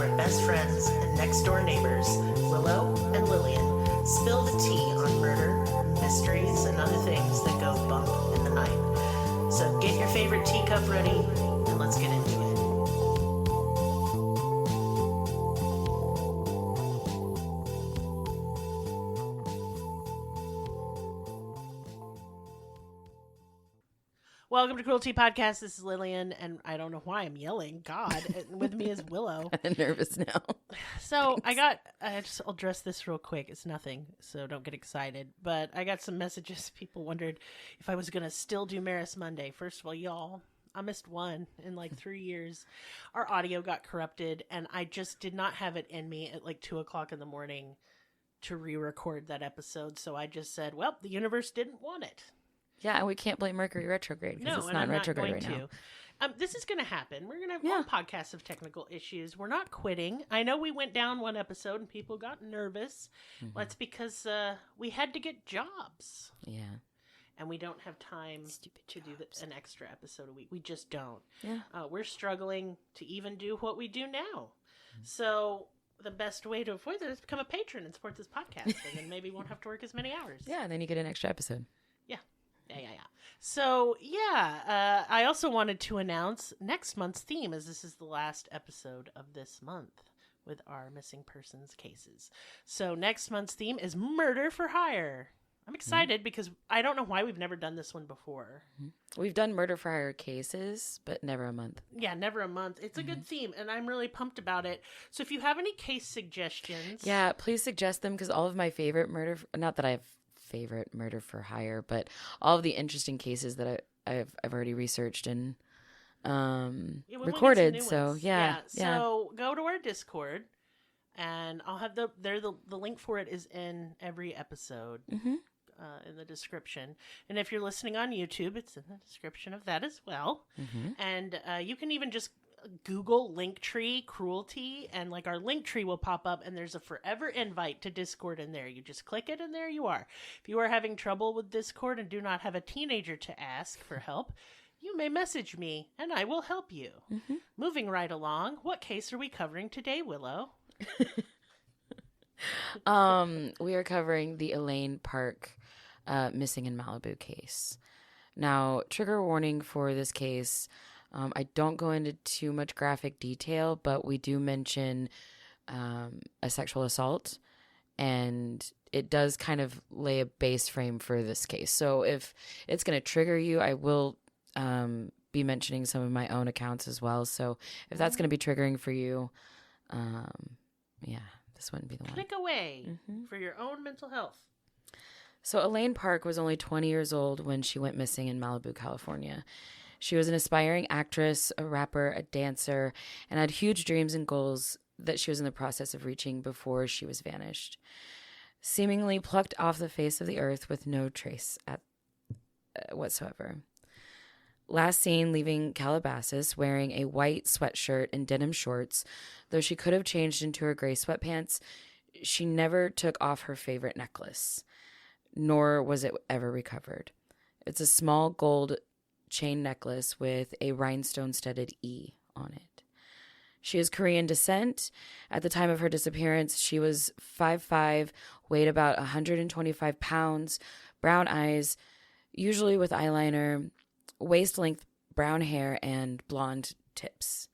where best friends and next-door neighbors, Willow and Lillian, spill the tea on murder, mysteries, and other things that go bump in the night. So get your favorite teacup ready, and let's get into it. Welcome to Cruelty Podcast. This is Lillian, and I don't know why I'm yelling. God, and with me is Willow. I'm nervous now. So I'll address this real quick. It's nothing, so don't get excited. But I got some messages. People wondered if I was going to still do Maris Monday. First of all, y'all, I missed one in like 3 years. Our audio got corrupted, and I just did not have it in me at like 2 o'clock in the morning to re-record that episode. So I just said, well, the universe didn't want it. Yeah, and we can't blame Mercury retrograde because it's not in retrograde right now. This is going to happen. We're going to have one podcast of technical issues. We're not quitting. I know we went down one episode and people got nervous. Mm-hmm. Well, that's because we had to get jobs. Yeah. And we don't have time to do an extra episode a week. We just don't. Yeah. We're struggling to even do what we do now. Mm-hmm. So the best way to avoid that is become a patron and support this podcast. And then maybe we won't have to work as many hours. Yeah, and then you get an extra episode. Yeah. So, I also wanted to announce next month's theme, as this is the last episode of this month with our missing persons cases. So next month's theme is murder for hire. I'm excited because I don't know why we've never done this one before. We've done murder for hire cases, but never a month. Yeah, never a month. It's a good theme, and I'm really pumped about it. So if you have any case suggestions... Yeah, please suggest them, because all of my favorite not that I have favorite murder for hire, but all of the interesting cases that I've already researched and recorded. So So go to our Discord, and I'll have the link for it is in every episode in the description. And if you're listening on YouTube, it's in the description of that as well. And you can even just Google Linktree Cruelty, and like our Linktree will pop up, and there's a forever invite to Discord in there. You just click it and there you are. If you are having trouble with Discord and do not have a teenager to ask for help, you may message me and I will help you. Moving right along, what case are we covering today, Willow? We are covering the Elaine Park missing in Malibu case. Now, trigger warning for this case. I don't go into too much graphic detail, but we do mention a sexual assault, and it does kind of lay a base frame for this case. So if it's going to trigger you, I will be mentioning some of my own accounts as well. So if that's going to be triggering for you, this wouldn't be the one. Click away for your own mental health. So Elaine Park was only 20 years old when she went missing in Malibu, California. She was an aspiring actress, a rapper, a dancer, and had huge dreams and goals that she was in the process of reaching before she was vanished. Seemingly plucked off the face of the earth with no trace whatsoever. Last seen leaving Calabasas wearing a white sweatshirt and denim shorts, though she could have changed into her gray sweatpants, she never took off her favorite necklace, nor was it ever recovered. It's a small gold chain necklace with a rhinestone studded E on it. She is Korean descent. At the time of her disappearance, she was 5'5", weighed about 125 pounds, brown eyes, usually with eyeliner, waist-length brown hair, and blonde tips.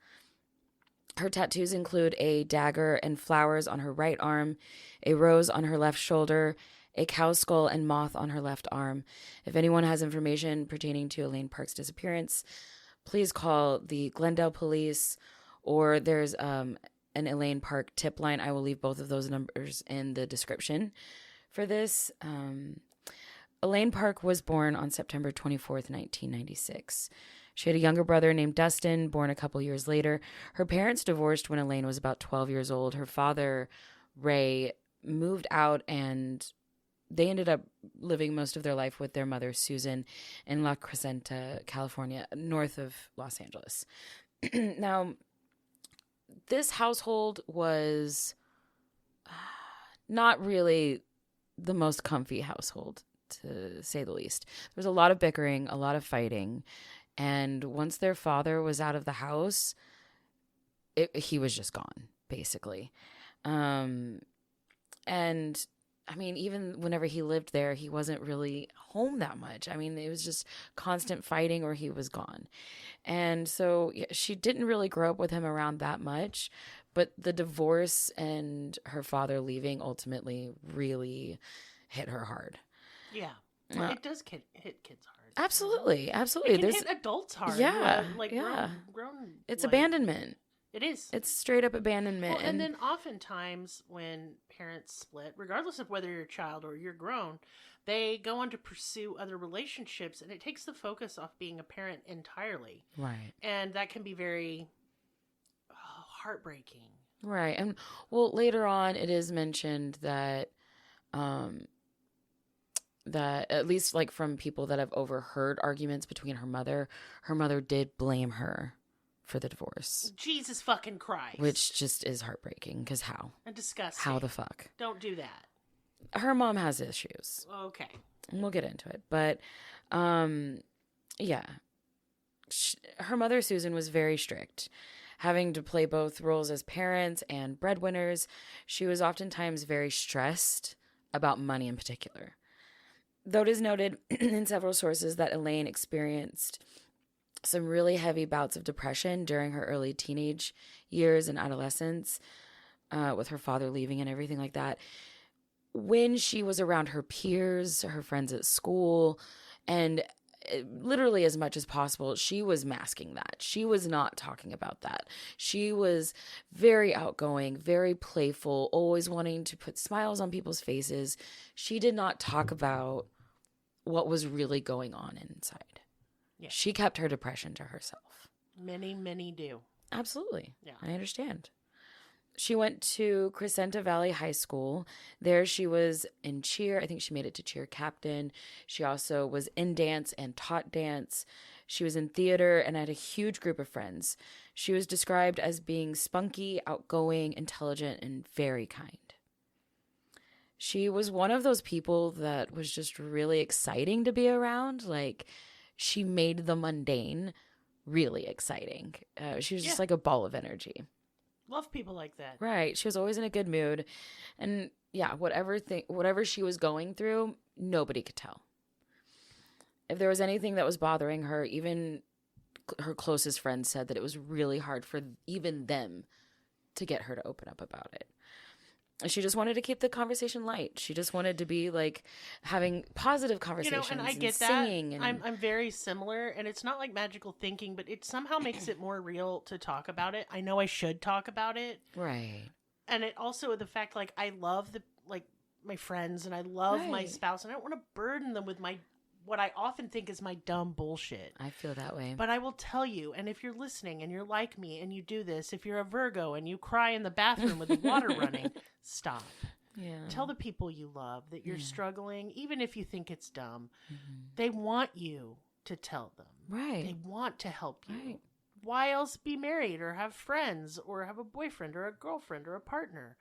Her tattoos include a dagger and flowers on her right arm, a rose on her left shoulder, a cow skull and moth on her left arm. If anyone has information pertaining to Elaine Park's disappearance, please call the Glendale Police, or there's an Elaine Park Tip Line. I will leave both of those numbers in the description for this. Elaine Park was born on September 24th, 1996. She had a younger brother named Dustin, born a couple years later. Her parents divorced when Elaine was about 12 years old. Her father, Ray, moved out, and they ended up living most of their life with their mother, Susan, in La Crescenta, California, north of Los Angeles. Now, this household was not really the most comfy household, to say the least. There was a lot of bickering, a lot of fighting, and once their father was out of the house, he was just gone. basically. And I mean, even whenever he lived there, he wasn't really home that much. I mean, it was just constant fighting or he was gone. And so she didn't really grow up with him around that much, but the divorce and her father leaving ultimately really hit her hard. Yeah. Well, it does hit kids hard. Absolutely. Absolutely. It can hit adults hard. Yeah. Grown it's abandonment. It is. It's straight up abandonment. Well, and then oftentimes when parents split, regardless of whether you're a child or you're grown, they go on to pursue other relationships, and it takes the focus off being a parent entirely. Right. And that can be very heartbreaking. Right. And well, later on, it is mentioned that, that at least like from people that have overheard arguments between her mother did blame her for the divorce. Jesus fucking Christ. Which just is heartbreaking, because how? And disgusting. How the fuck? Don't do that. Her mom has issues. Okay. And we'll get into it. But, yeah. Her mother, Susan, was very strict. Having to play both roles as parents and breadwinners, she was oftentimes very stressed about money in particular. Though it is noted in several sources that Elaine experienced some really heavy bouts of depression during her early teenage years and adolescence, with her father leaving and everything like that. When she was around her peers, her friends at school, and literally as much as possible, she was masking that. She was not talking about that. She was very outgoing, very playful, always wanting to put smiles on people's faces. She did not talk about what was really going on inside. Yeah. She kept her depression to herself. Many, many do. Absolutely. Yeah. I understand. She went to Crescenta Valley High School. There she was in cheer. I think she made it to cheer captain. She also was in dance and taught dance. She was in theater and had a huge group of friends. She was described as being spunky, outgoing, intelligent, and very kind. She was one of those people that was just really exciting to be around. Like, she made the mundane really exciting. She was just like a ball of energy. Love people like that. Right. She was always in a good mood. And yeah, whatever she was going through, nobody could tell. If there was anything that was bothering her, even her closest friends said that it was really hard for even them to get her to open up about it. She just wanted to keep the conversation light. She just wanted to be like having positive conversations, and I get singing. that. And I'm very similar, and it's not like magical thinking, but it somehow makes it more real to talk about it. I know I should talk about it, right? And it also the fact like I love my friends and I love my spouse, and I don't want to burden them with what I often think is my dumb bullshit. I feel that way. But I will tell you, and if you're listening and you're like me and you do this, if you're a Virgo and you cry in the bathroom with the water running, stop. Yeah. Tell the people you love that you're struggling, even if you think it's dumb. Mm-hmm. They want you to tell them. Right. They want to help you. Right. Why else be married or have friends or have a boyfriend or a girlfriend or a partner?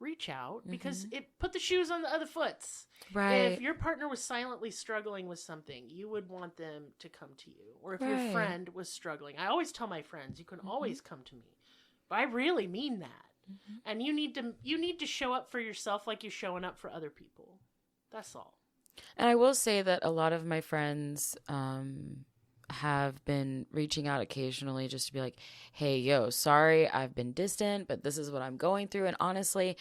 Reach out because it put the shoes on the other foots. Right. If your partner was silently struggling with something, you would want them to come to you. Or if your friend was struggling, I always tell my friends, you can always come to me. But I really mean that. And you need to show up for yourself like you're showing up for other people. That's all. And I will say that a lot of my friends have been reaching out occasionally just to be like, hey, yo, sorry, I've been distant, but this is what I'm going through. And honestly,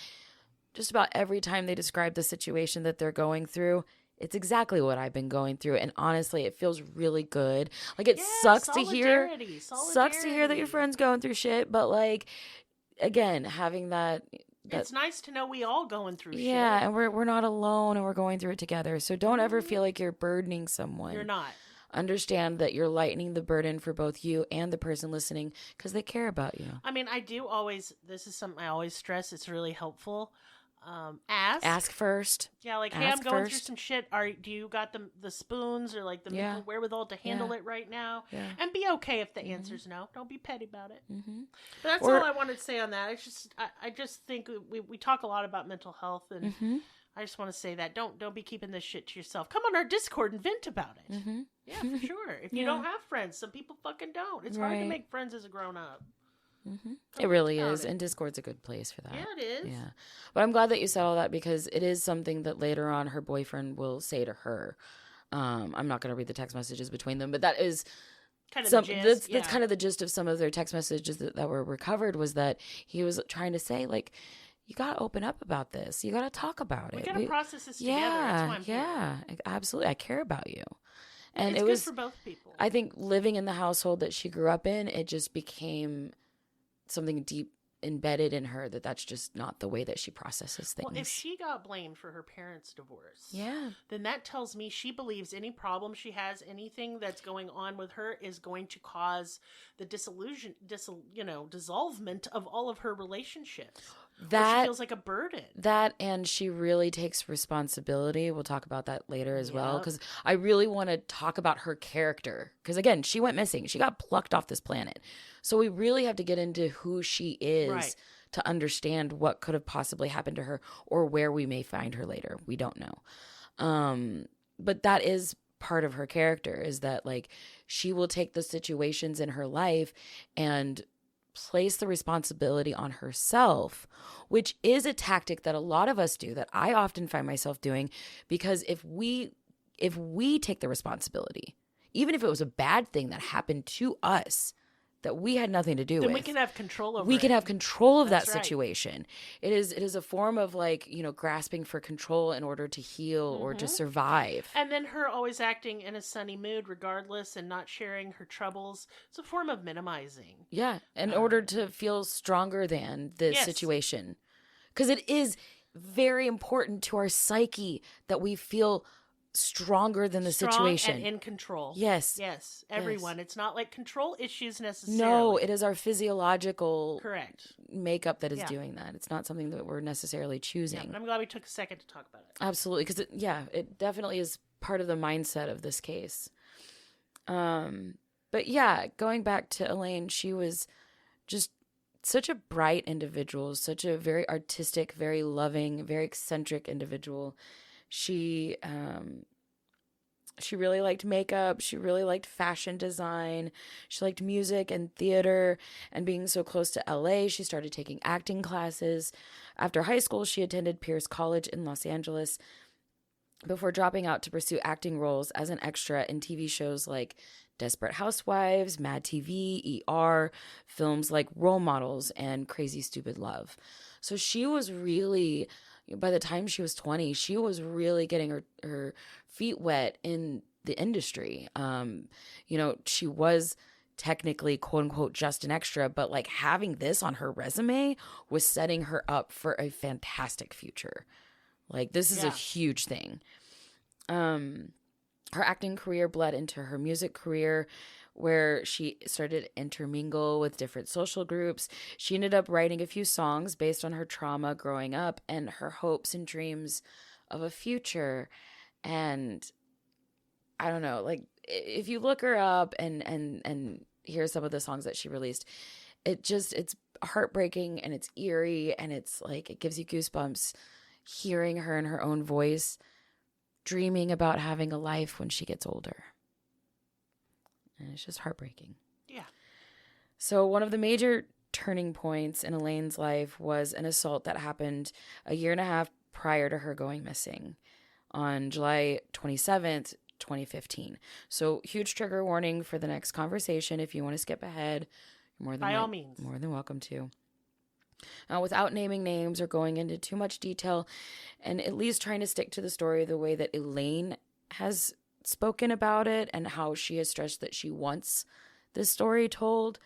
just about every time they describe the situation that they're going through, it's exactly what I've been going through. And honestly, it feels really good. Like, it sucks to hear that your friend's going through shit. But like, again, having that it's nice to know we all going through shit. Yeah, and we're not alone and we're going through it together. So don't ever feel like you're burdening someone. You're not. Understand that you're lightening the burden for both you and the person listening because they care about you. I mean, this is something I always stress. It's really helpful. Ask first. Yeah, like, hey, I'm going through some shit. Do you got the spoons or like the mental wherewithal to handle it right now? Yeah. And be okay if the answer's no. Don't be petty about it. Mm-hmm. But that's all I wanted to say on that. I just think we talk a lot about mental health, and I just want to say that don't be keeping this shit to yourself. Come on our Discord and vent about it. Mm-hmm. Yeah, for sure. If you don't have friends, some people fucking don't. It's hard to make friends as a grown up. It really is. And Discord's a good place for that. Yeah, it is. Yeah. But I'm glad that you said all that because it is something that later on her boyfriend will say to her. I'm not going to read the text messages between them, but that is kind of the gist. That's kind of the gist of some of their text messages that were recovered was that he was trying to say, like, you got to open up about this. You got to talk about it. We got to process this together. That's why I'm here. Absolutely. I care about you. And it's good for both people. I think living in the household that she grew up in, it just became something deep embedded in her that's just not the way that she processes things. Well, if she got blamed for her parents' divorce, then that tells me she believes any problem she has, anything that's going on with her is going to cause the dissolvement of all of her relationships. That she feels like a burden. That, and she really takes responsibility. We'll talk about that later as well, because I really want to talk about her character. Because again, she went missing. She got plucked off this planet. So we really have to get into who she is to understand what could have possibly happened to her or where we may find her later. We don't know. But that is part of her character, is that like she will take the situations in her life and place the responsibility on herself, which is a tactic that a lot of us do, that I often find myself doing, because if we take the responsibility, even if it was a bad thing that happened to us that we had nothing to do with, then we can have control over we it. can have control of That's that situation. It is a form of like, grasping for control in order to heal or to survive. And then her always acting in a sunny mood regardless and not sharing her troubles. It's a form of minimizing. Yeah, in order to feel stronger than the situation. Because it is very important to our psyche that we feel stronger than the situation. And in control. Yes. Yes. Everyone. Yes. It's not like control issues necessarily. No, it is our physiological correct makeup that is doing that. It's not something that we're necessarily choosing. Yeah, but I'm glad we took a second to talk about it. Absolutely. Because it definitely is part of the mindset of this case. But yeah, going back to Elaine, she was just such a bright individual, such a very artistic, very loving, very eccentric individual. She really liked makeup. She really liked fashion design. She liked music and theater. And being so close to LA, she started taking acting classes. After high school, she attended Pierce College in Los Angeles before dropping out to pursue acting roles as an extra in TV shows like Desperate Housewives, Mad TV, ER, films like Role Models, and Crazy Stupid Love. So she was really, by the time she was 20, she was really getting her feet wet in the industry. She was technically, quote unquote, just an extra, but like having this on her resume was setting her up for a fantastic future. Like this is a huge thing. Her acting career bled into her music career, where she started to intermingle with different social groups. She ended up writing a few songs based on her trauma growing up and her hopes and dreams of a future. And I don't know, like if you look her up and hear some of the songs that she released, it's heartbreaking and it's eerie and it's like it gives you goosebumps hearing her in her own voice, dreaming about having a life when she gets older. And it's just heartbreaking. Yeah. So one of the major turning points in Elaine's life was an assault that happened a year and a half prior to her going missing on July 27th, 2015. So huge trigger warning for the next conversation. If you want to skip ahead, you're more than by all means, more than welcome to. Without naming names or going into too much detail, and at least trying to stick to the story the way that Elaine has spoken about it and how she has stressed that she wants this story told.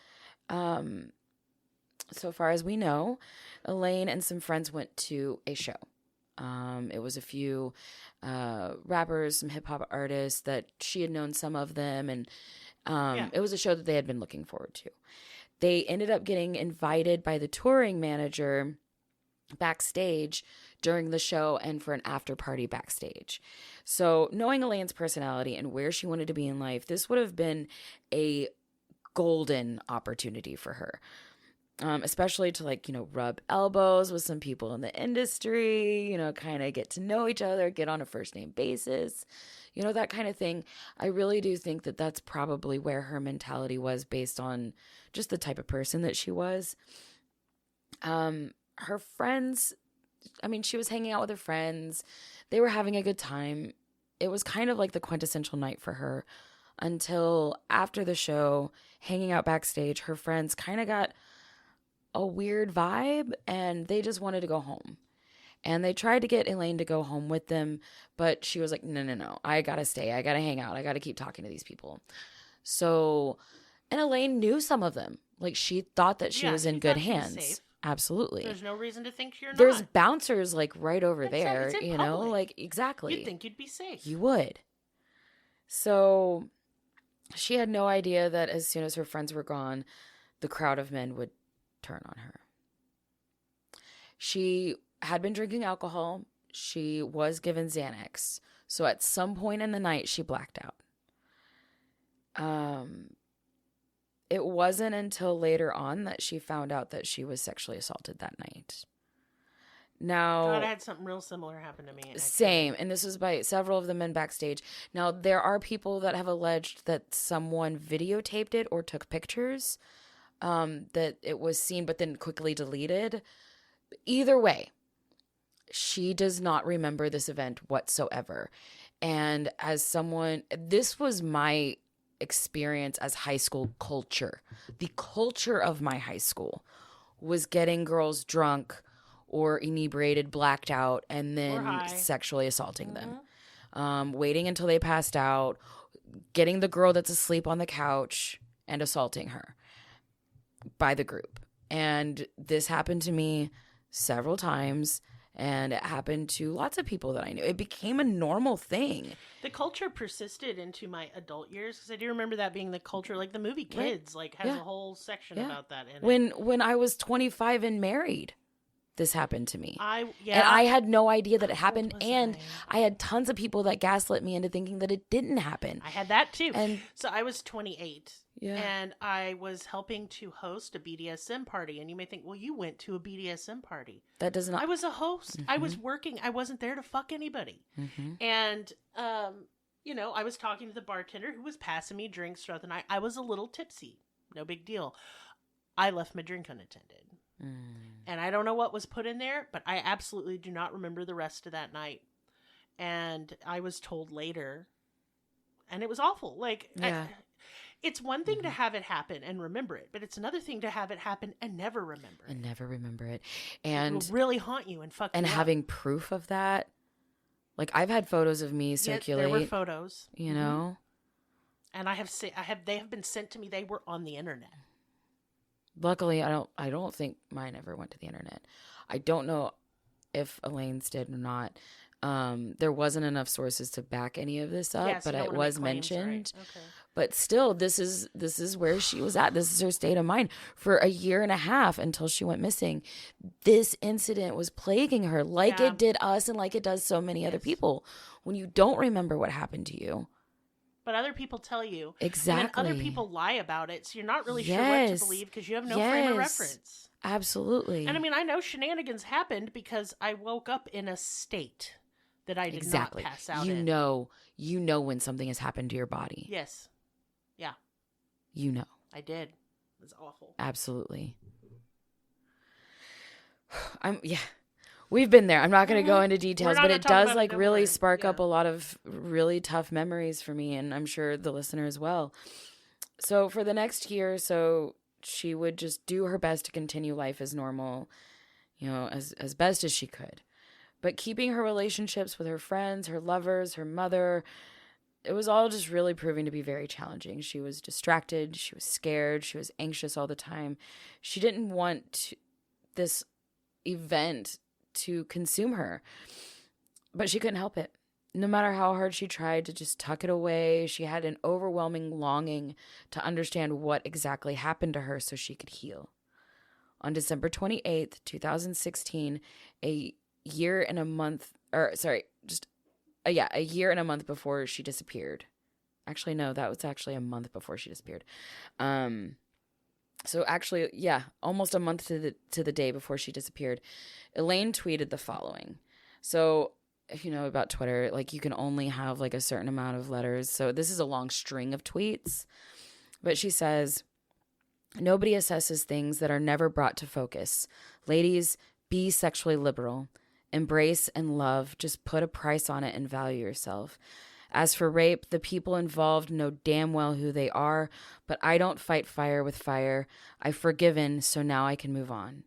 So far as we know, Elaine and some friends went to a show. It was a few rappers, some hip-hop artists that she had known some of them, and it was a show that they had been looking forward to. They ended up getting invited by the touring manager backstage during the show and for an after party backstage. So knowing Elaine's personality and where she wanted to be in life, this would have been a golden opportunity for her. especially to like, rub elbows with some people in the industry, kind of get to know each other, get on a first name basis, that kind of thing. I really do think that that's probably where her mentality was based on just the type of person that she was. Her friends, she was hanging out with her friends. They were having a good time. It was kind of like the quintessential night for her until after the show, hanging out backstage, her friends kind of got a weird vibe and they just wanted to go home. And they tried to get Elaine to go home with them, but she was like, no, I gotta stay. I gotta hang out. I gotta keep talking to these people. So, and Elaine knew some of them. Like, she thought that she was in good hands. Absolutely. There's no reason to think you're not. There's bouncers like right over there, it's in public. like exactly. You'd think you'd be safe. You would. So she had no idea that as soon as her friends were gone, the crowd of men would turn on her. She had been drinking alcohol. She was given Xanax. So at some point in the night, she blacked out. It wasn't until later on that she found out that she was sexually assaulted that night. Now, God, I had something real similar happen to me. Actually. Same. And this was by several of the men backstage. Now, there are people that have alleged that someone videotaped it or took pictures, that it was seen but then quickly deleted. Either way, she does not remember this event whatsoever. And as someone, this was my experience as high school culture. The culture of my high school was getting girls drunk or inebriated, blacked out, and then sexually assaulting them. Waiting until they passed out, getting the girl that's asleep on the couch and assaulting her by the group. And this happened to me several times. And it happened to lots of people that I knew. It became a normal thing. The culture persisted into my adult years because I do remember that being the culture. Like the movie Kids, has a whole section about that in it. When I was 25 and married, this happened to me. And Yeah. I had no idea that it happened. And I had tons of people that gaslit me into thinking that it didn't happen. I had that too. And so I was 28. Yeah. And I was helping to host a BDSM party. And you may think, well, you went to a BDSM party. That does not. I was a host. I was working. I wasn't there to fuck anybody. And, I was talking to the bartender who was passing me drinks throughout the night. I was a little tipsy. No big deal. I left my drink unattended. And I don't know what was put in there, but I absolutely do not remember the rest of that night. And I was told later, and it was awful. Like, it's one thing to have it happen and remember it, but it's another thing to have it happen and never remember it. And it will really haunt you and fuck you and up. having proof of that. Like, I've had photos of me circulate. There were photos. You know? And they have been sent to me. They were on the internet. Luckily, I don't think mine ever went to the internet. I don't know if Elaine's did or not. There wasn't enough sources to back any of this up, but it was mentioned. Right. Okay. But still, this is where she was at. This is her state of mind for a year and a half until she went missing. This incident was plaguing her like it did us and like it does so many other people. When you don't remember what happened to you. But other people tell you. Exactly. And then other people lie about it, so you're not really sure what to believe because you have no frame of reference. Absolutely. And I know shenanigans happened because I woke up in a state that I did not pass out in. You know when something has happened to your body. Yes. Yeah. You know. I did. It was awful. Absolutely. We've been there. I'm not going to go into details, but it does really spark up a lot of really tough memories for me, and I'm sure the listener as well. So for the next year or so, she would just do her best to continue life as normal, as best as she could. But keeping her relationships with her friends, her lovers, her mother, it was all just really proving to be very challenging. She was distracted. She was scared. She was anxious all the time. She didn't want this event to consume her, but she couldn't help it. No matter how hard she tried to just tuck it away, she had an overwhelming longing to understand what exactly happened to her so she could heal. On December 28th, 2016, a year and a month before she disappeared. Actually, no, that was actually a month before she disappeared. So actually, yeah, almost a month to the day before she disappeared, Elaine tweeted the following. So if you know about Twitter, like you can only have like a certain amount of letters. So this is a long string of tweets. But she says, nobody assesses things that are never brought to focus. Ladies, be sexually liberal. Embrace and love. Just put a price on it and value yourself. As for rape, the people involved know damn well who they are, but I don't fight fire with fire. I've forgiven, so now I can move on.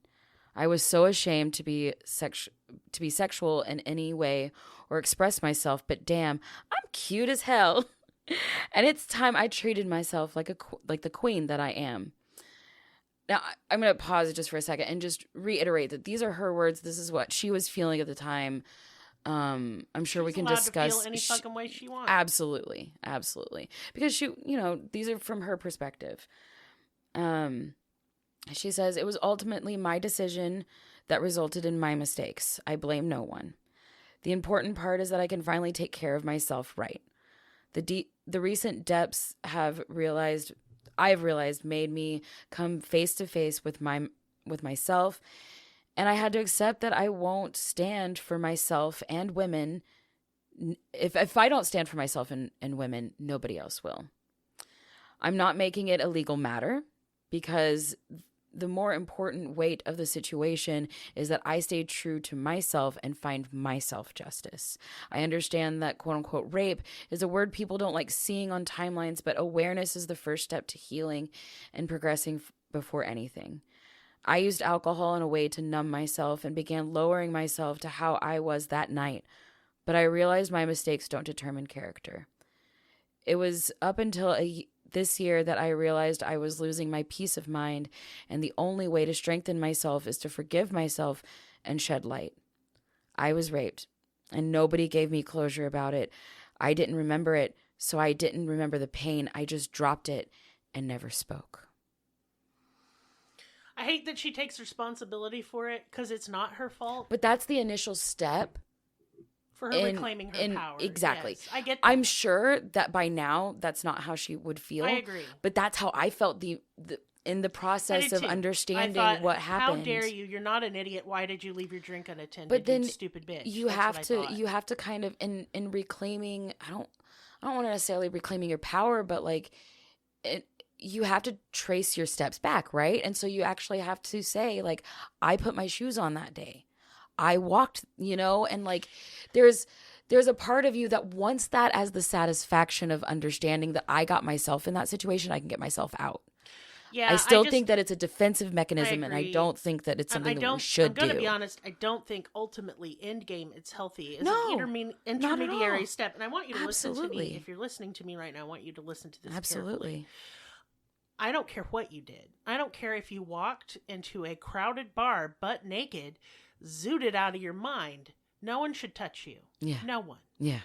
I was so ashamed to be sexual in any way or express myself, but damn, I'm cute as hell. And it's time I treated myself like the queen that I am. Now, I'm going to pause just for a second and just reiterate that these are her words. This is what she was feeling at the time. I'm sure we can discuss. To feel any fucking way she wants. Absolutely, because she, these are from her perspective. She says it was ultimately my decision that resulted in my mistakes. I blame no one. The important part is that I can finally take care of myself right. The recent depths I've realized made me come face to face with myself. And I had to accept that I won't stand for myself and women. If I don't stand for myself and women, nobody else will. I'm not making it a legal matter because the more important weight of the situation is that I stay true to myself and find myself justice. I understand that quote unquote rape is a word people don't like seeing on timelines, but awareness is the first step to healing and progressing before anything. I used alcohol in a way to numb myself and began lowering myself to how I was that night. But I realized my mistakes don't determine character. It was up until this year that I realized I was losing my peace of mind, and the only way to strengthen myself is to forgive myself and shed light. I was raped, and nobody gave me closure about it. I didn't remember it, so I didn't remember the pain. I just dropped it and never spoke. I hate that she takes responsibility for it because it's not her fault. But that's the initial step. For her reclaiming her power. Exactly. Yes, I get that. I'm sure that by now, that's not how she would feel. I agree. But that's how I felt in the process of understanding what happened. How dare you? You're not an idiot. Why did you leave your drink unattended? But then you stupid bitch. You have to kind of in reclaiming. I don't want to necessarily reclaiming your power, but like you have to trace your steps back, right? And so you actually have to say, like, I put my shoes on that day. I walked, and like there's a part of you that wants that as the satisfaction of understanding that I got myself in that situation, I can get myself out. Yeah, I still think that it's a defensive mechanism, and I don't think that it's something that we should do. I'm going to be honest, I don't think ultimately, end game, it's healthy. It's an intermediary step, and I want you to listen to me. If you're listening to me right now, I want you to listen to this carefully. I don't care what you did. I don't care if you walked into a crowded bar butt naked, zooted out of your mind. No one should touch you. Yeah. No one. Yeah.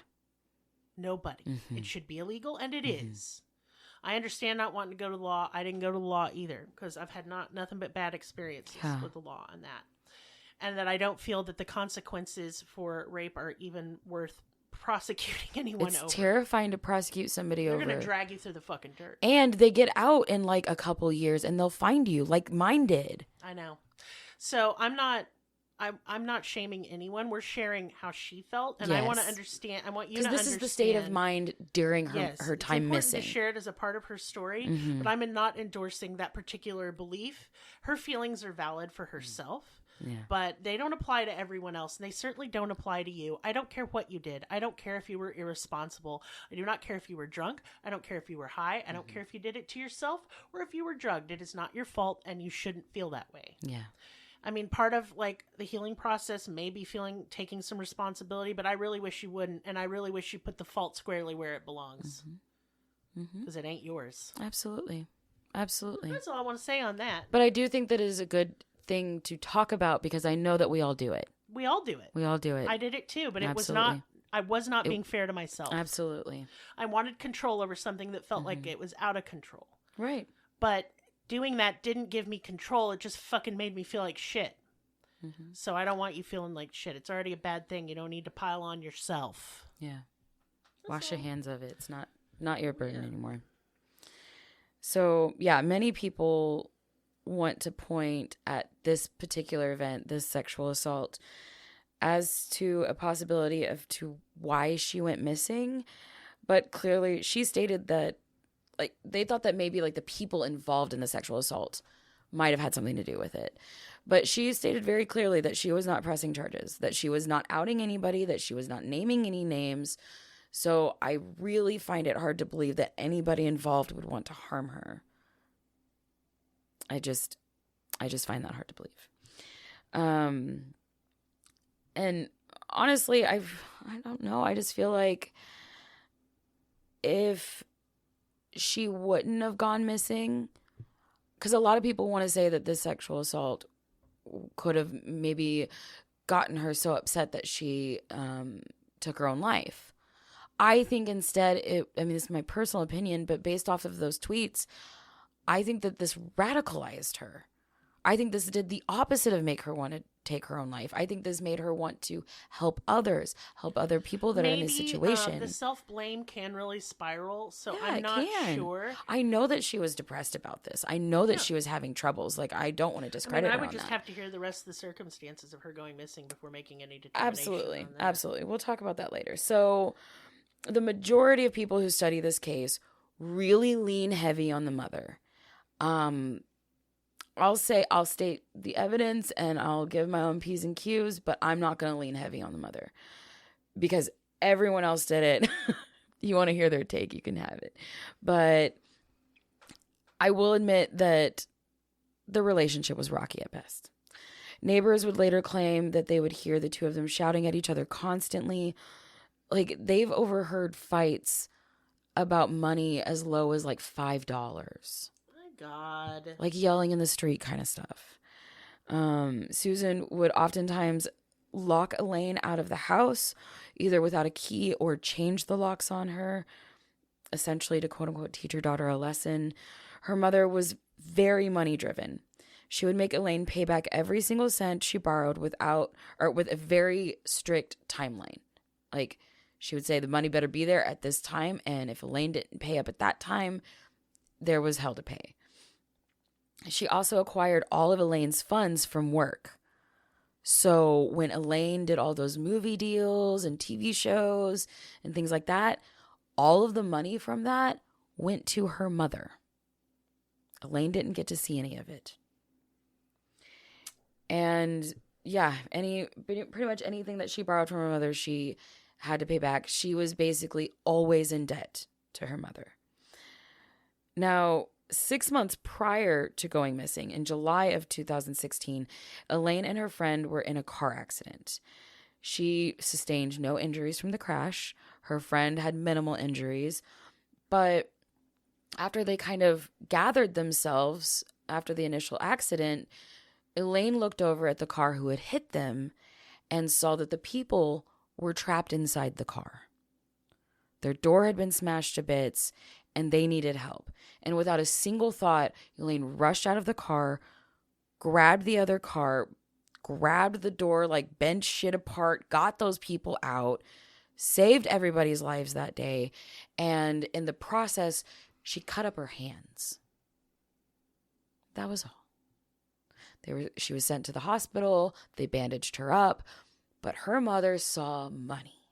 Nobody. Mm-hmm. It should be illegal, and it is. I understand not wanting to go to law. I didn't go to law either because I've had nothing but bad experiences with the law and that. And that I don't feel that the consequences for rape are even worth prosecuting anyone over. It's terrifying to prosecute somebody over. They're going to drag you through the fucking dirt. And they get out in like a couple years and they'll find you like mine did. I know. So I'm not shaming anyone. We're sharing how she felt, and I want to understand. I want you to understand. Because this is the state of mind during her time missing. To share it as a part of her story, but I'm not endorsing that particular belief. Her feelings are valid for herself, but they don't apply to everyone else, and they certainly don't apply to you. I don't care what you did. I don't care if you were irresponsible. I do not care if you were drunk. I don't care if you were high. I don't care if you did it to yourself or if you were drugged. It is not your fault, and you shouldn't feel that way. Yeah. I mean, part of like the healing process may be taking some responsibility, but I really wish you wouldn't, and I really wish you put the fault squarely where it belongs, because it ain't yours. Absolutely. That's all I want to say on that. But I do think that is a good thing to talk about because I know that we all do it. We all do it. I did it too, but it was not. I was not being fair to myself. Absolutely. I wanted control over something that felt like it was out of control. Right. But doing that didn't give me control. It just fucking made me feel like shit. So I don't want you feeling like shit. It's already a bad thing. You don't need to pile on yourself. Yeah. Wash your hands of it. It's not your burden anymore. So, yeah, many people want to point at this particular event, this sexual assault, as to a possibility of to why she went missing. But clearly she stated that like they thought that maybe like the people involved in the sexual assault might have had something to do with it. But she stated very clearly that she was not pressing charges, that she was not outing anybody, that she was not naming any names. So I really find it hard to believe that anybody involved would want to harm her. I just find that hard to believe. And honestly, I don't know. I just feel like if she wouldn't have gone missing, because a lot of people want to say that this sexual assault could have maybe gotten her so upset that she took her own life. I think instead, this is my personal opinion, but based off of those tweets, I think that this radicalized her. I think this did the opposite of make her want to take her own life. I think this made her want to help others, help other people that are in this situation. The self-blame can really spiral, so Yeah, I'm not sure. I know that she was depressed about this. I know that she was having troubles. Like, I don't want to discredit her. I would just that. have to hear the rest of the circumstances of her going missing before making any determination. Absolutely. We'll talk about that later. So, the majority of people who study this case really lean heavy on the mother. I'll state the evidence and I'll give my own P's and Q's, but I'm not going to lean heavy on the mother because everyone else did it. You want to hear their take, you can have it. But I will admit that the relationship was rocky at best. Neighbors would later claim that they would hear the two of them shouting at each other constantly. Like, they've overheard fights about money as low as like $5. God. Like yelling in the street kind of stuff. Susan would oftentimes lock Elaine out of the house, either without a key or change the locks on her, essentially to quote unquote teach her daughter a lesson. Her mother was very money driven. She would make Elaine pay back every single cent she borrowed with a very strict timeline. Like, she would say the money better be there at this time, and if Elaine didn't pay up at that time, there was hell to pay. She also acquired all of Elaine's funds from work. So when Elaine did all those movie deals and TV shows and things like that, all of the money from that went to her mother. Elaine didn't get to see any of it. And yeah, pretty much anything that she borrowed from her mother, she had to pay back. She was basically always in debt to her mother. Now, 6 months prior to going missing, in July of 2016, Elaine and her friend were in a car accident. She sustained no injuries from the crash. Her friend had minimal injuries. But after they kind of gathered themselves after the initial accident, Elaine looked over at the car who had hit them and saw that the people were trapped inside the car. Their door had been smashed to bits, and they needed help. And without a single thought, Elaine rushed out of the car, grabbed the other car, grabbed the door, like bent shit apart, got those people out, saved everybody's lives that day. And in the process, she cut up her hands. That was all. She was sent to the hospital. They bandaged her up. But her mother saw money.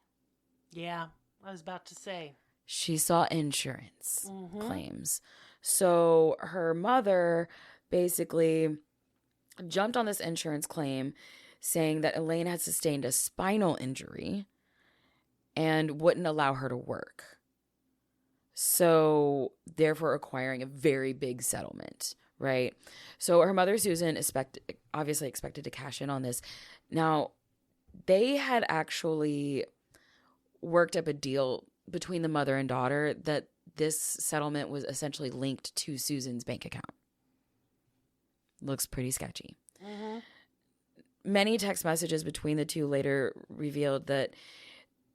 Yeah, I was about to say. She saw insurance claims. So her mother basically jumped on this insurance claim saying that Elaine had sustained a spinal injury and wouldn't allow her to work. So therefore acquiring a very big settlement, right? So her mother, Susan, obviously expected to cash in on this. Now, they had actually worked up a deal between the mother and daughter that this settlement was essentially linked to Susan's bank account. Looks pretty sketchy. Mm-hmm. Many text messages between the two later revealed that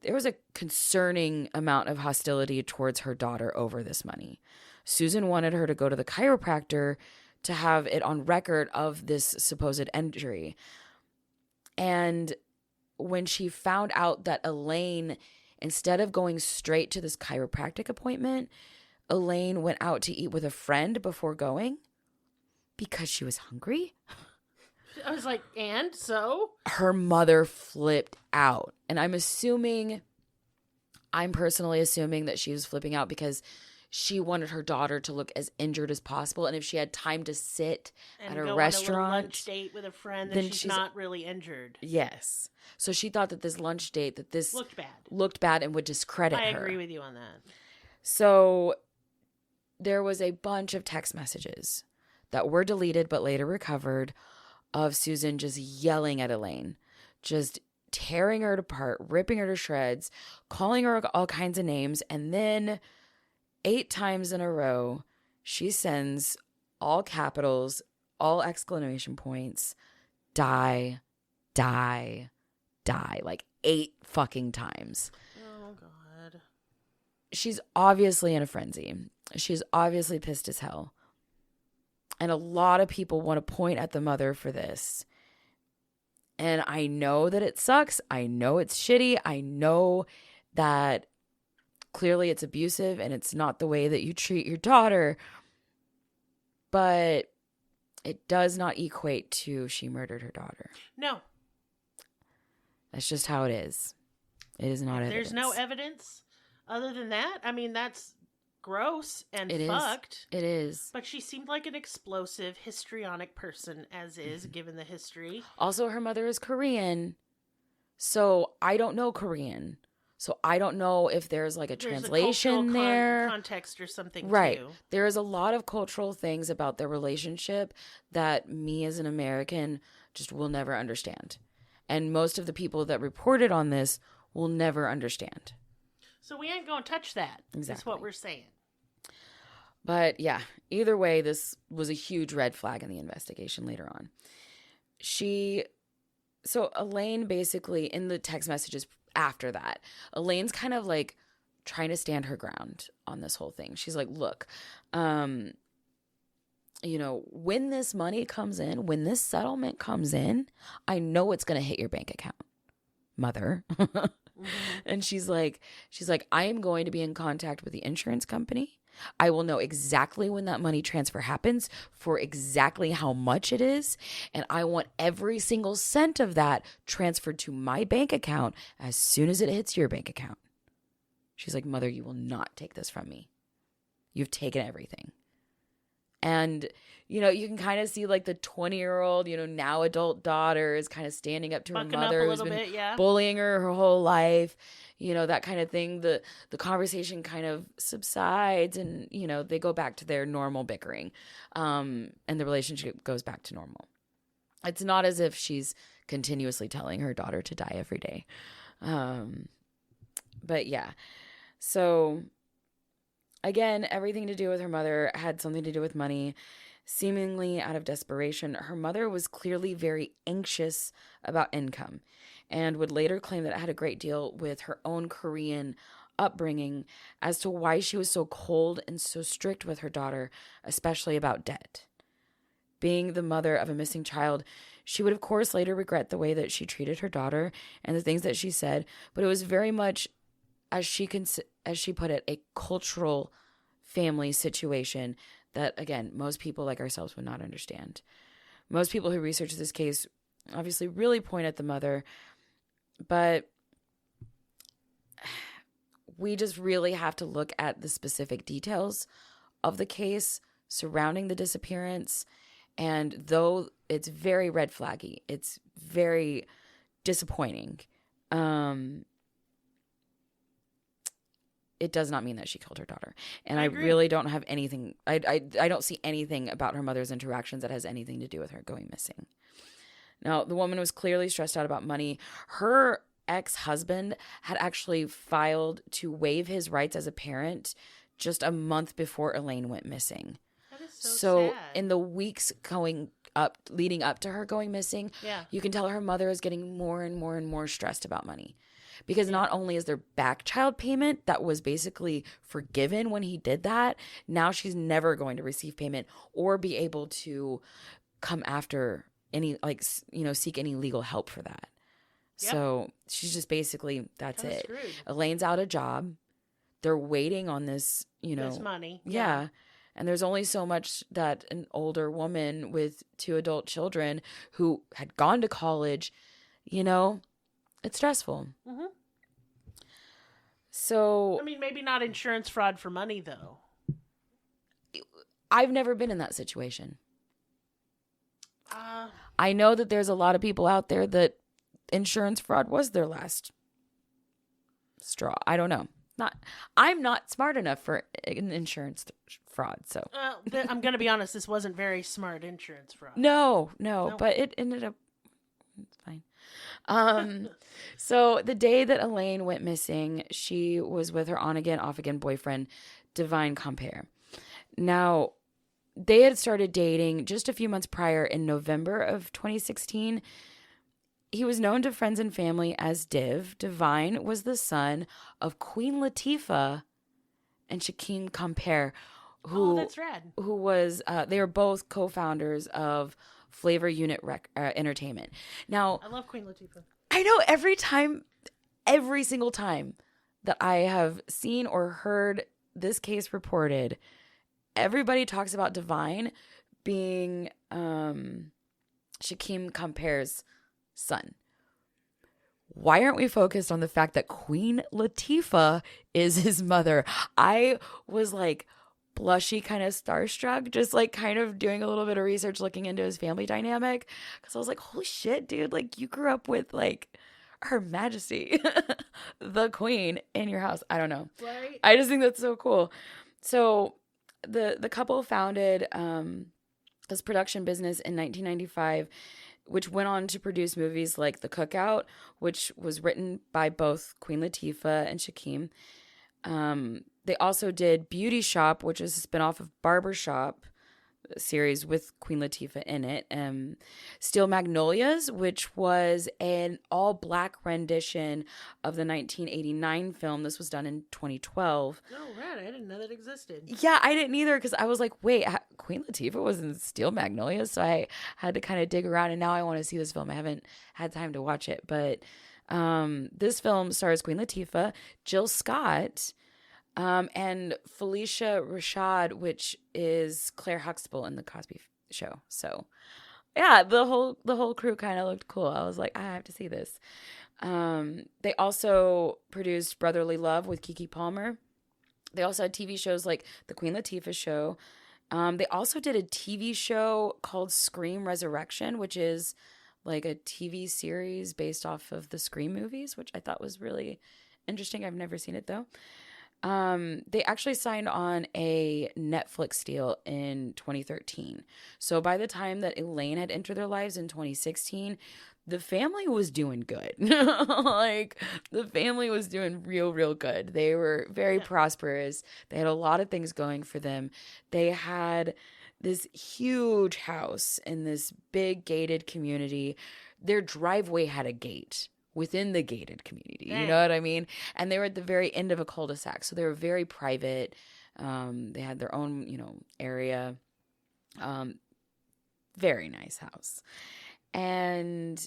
there was a concerning amount of hostility towards her daughter over this money. Susan wanted her to go to the chiropractor to have it on record of this supposed injury. And when she found out that Elaine, instead of going straight to this chiropractic appointment, Elaine went out to eat with a friend before going, Because she was hungry? I was like, and so? Her mother flipped out. And I'm personally assuming that she was flipping out because she wanted her daughter to look as injured as possible. And if she had time to sit and at a go restaurant, on a lunch date with a friend, then she's not really injured. Yes. So she thought that this lunch date, that this looked bad and would discredit her. I agree with you on that. So there was a bunch of text messages that were deleted but later recovered of Susan just yelling at Elaine, just tearing her apart, ripping her to shreds, calling her all kinds of names. And then 8 times in a row, she sends all capitals, all exclamation points, die, die, die, like 8 fucking times. Oh, God. She's obviously in a frenzy. She's obviously pissed as hell. And a lot of people want to point at the mother for this. And I know that it sucks. I know it's shitty. I know that clearly it's abusive and it's not the way that you treat your daughter. But it does not equate to she murdered her daughter. No. That's just how it is. It is not evidence. There's no evidence other than that. I mean, that's gross and fucked. It is. But she seemed like an explosive, histrionic person, as is, given the history. Also, her mother is Korean. So I don't know Korean. So I don't know if there's like a translation there. Context or something, right. Too. There is a lot of cultural things about their relationship that me as an American just will never understand. And most of the people that reported on this will never understand. So we ain't going to touch that. Exactly. That's what we're saying. But yeah, either way, this was a huge red flag in the investigation later on. So Elaine basically, in the text messages after that, Elaine's kind of like trying to stand her ground on this whole thing. She's like, look, when this money comes in, when this settlement comes in, I know it's going to hit your bank account, mother. Mm-hmm. And she's like, I am going to be in contact with the insurance company. I will know exactly when that money transfer happens for exactly how much it is. And I want every single cent of that transferred to my bank account as soon as it hits your bank account. She's like, mother, you will not take this from me. You've taken everything. And, you can kind of see like the 20-year-old, now adult daughter is kind of standing up to her mother who's been bullying her whole life, that kind of thing. The conversation kind of subsides and, they go back to their normal bickering. And the relationship goes back to normal. It's not as if she's continuously telling her daughter to die every day. But yeah, so again, everything to do with her mother had something to do with money. Seemingly out of desperation, her mother was clearly very anxious about income and would later claim that it had a great deal with her own Korean upbringing as to why she was so cold and so strict with her daughter, especially about debt. Being the mother of a missing child, she would, of course, later regret the way that she treated her daughter and the things that she said, but it was very much, as she put it, a cultural family situation that, again, most people like ourselves would not understand. Most people who research this case obviously really point at the mother, but we just really have to look at the specific details of the case surrounding the disappearance. And though it's very red flaggy, it's very disappointing, it does not mean that she killed her daughter. And I really don't have anything, I don't see anything about her mother's interactions that has anything to do with her going missing. Now, the woman was clearly stressed out about money. Her ex-husband had actually filed to waive his rights as a parent just a month before Elaine went missing. That is so sad. In the weeks leading up to her going missing, you can tell her mother is getting more and more and more stressed about money. Because not only is there back child payment that was basically forgiven when he did that, now she's never going to receive payment or be able to come after any, seek any legal help for that. Yep. So she's just basically, that's it. Screwed. Elaine's out of job. They're waiting on this, this money. Yeah. And there's only so much that an older woman with 2 adult children who had gone to college, it's stressful. Mm-hmm. So, I mean, maybe not insurance fraud for money, though. I've never been in that situation. I know that there's a lot of people out there that insurance fraud was their last straw. I don't know. I'm not smart enough for an insurance fraud, so. I'm going to be honest, this wasn't very smart insurance fraud. No, but it ended up, it's fine. So the day that Elaine went missing, she was with her on-again, off-again boyfriend, Divine Compere. Now, they had started dating just a few months prior in November of 2016. He was known to friends and family as Div. Divine was the son of Queen Latifah and Shaquem Compere, who that's rad. Who was they were both co-founders of Flavor Unit Entertainment. Now, I love Queen Latifah. I know every single time that I have seen or heard this case reported, everybody talks about Divine being Shaquem Compere's son. Why aren't we focused on the fact that Queen Latifah is his mother? I was like blushy, kind of starstruck, just like kind of doing a little bit of research, looking into his family dynamic, because I was like, holy shit, dude, like you grew up with like Her Majesty, the Queen, in your house. I don't know. Right. I just think that's so cool. So the couple founded this production business in 1995, which went on to produce movies like The Cookout, which was written by both Queen Latifah and Shaquem. They also did Beauty Shop, which is a spinoff of Barbershop series with Queen Latifah in it. Steel Magnolias, which was an all-black rendition of the 1989 film. This was done in 2012. Oh, right. I didn't know that existed. Yeah, I didn't either, because I was like, wait, Queen Latifah was in Steel Magnolias? So I had to kind of dig around, and now I want to see this film. I haven't had time to watch it, but this film stars Queen Latifah, Jill Scott, and Felicia Rashad, which is Claire Huxtable in The Cosby Show. So, yeah, the whole crew kind of looked cool. I was like, I have to see this. They also produced Brotherly Love with Keke Palmer. They also had TV shows like The Queen Latifah Show. They also did a TV show called Scream Resurrection, which is like a TV series based off of the Scream movies, which I thought was really interesting. I've never seen it though. They actually signed on a Netflix deal in 2013. So by the time that Elaine had entered their lives in 2016, the family was doing good. Like, the family was doing real good. They were very prosperous. They had a lot of things going for them. They had this huge house in this big gated community. Their driveway had a gate within the gated community. You know what I mean? And they were at the very end of a cul-de-sac. So they were very private. They had their own, area. Very nice house. And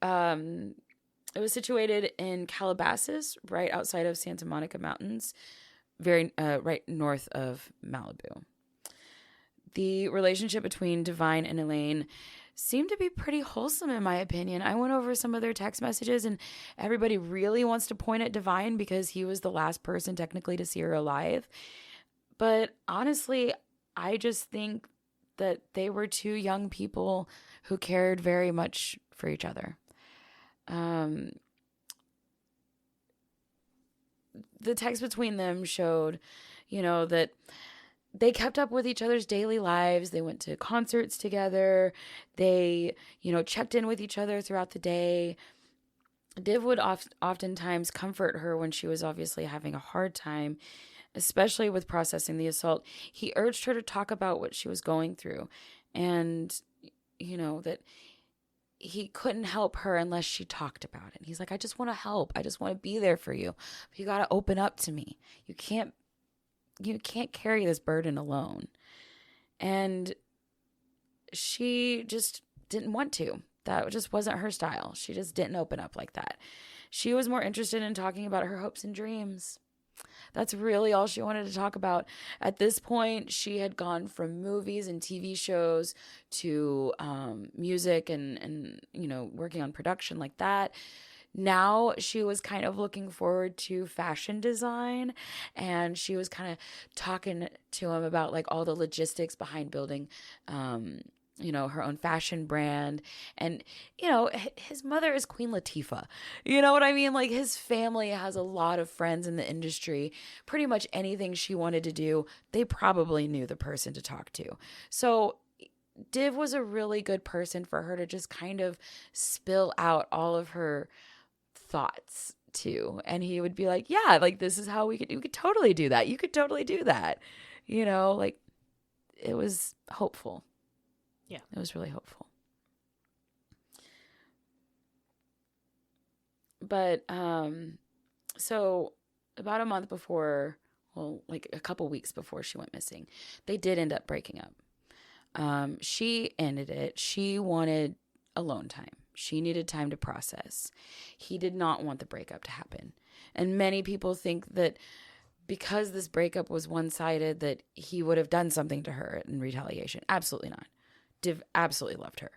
it was situated in Calabasas, right outside of Santa Monica Mountains, very right north of Malibu. The relationship between Divine and Elaine seemed to be pretty wholesome, in my opinion. I went over some of their text messages, and everybody really wants to point at Divine because he was the last person technically to see her alive. But honestly, I just think that they were two young people who cared very much for each other. The text between them showed, that they kept up with each other's daily lives. They went to concerts together. They, checked in with each other throughout the day. Div would oftentimes comfort her when she was obviously having a hard time, especially with processing the assault. He urged her to talk about what she was going through, and, that he couldn't help her unless she talked about it. He's like, I just want to help. I just want to be there for you. But you got to open up to me. You can't carry this burden alone. And she just didn't want to. That just wasn't her style. She just didn't open up like that. She was more interested in talking about her hopes and dreams. That's really all she wanted to talk about. At this point, she had gone from movies and TV shows to music and working on production like that. Now she was kind of looking forward to fashion design, and she was kind of talking to him about like all the logistics behind building her own fashion brand. And, his mother is Queen Latifah. You know what I mean? Like, his family has a lot of friends in the industry. Pretty much anything she wanted to do, they probably knew the person to talk to. So Div was a really good person for her to just kind of spill out all of her thoughts to. And he would be like, yeah, like, this is how we could totally do that. You could totally do that. Like, it was hopeful. Yeah. It was really hopeful. But, so about a month before, like a couple weeks before she went missing, they did end up breaking up. She ended it. She wanted alone time. She needed time to process. He did not want the breakup to happen. And many people think that because this breakup was one-sided, that he would have done something to her in retaliation. Absolutely not. Div absolutely loved her.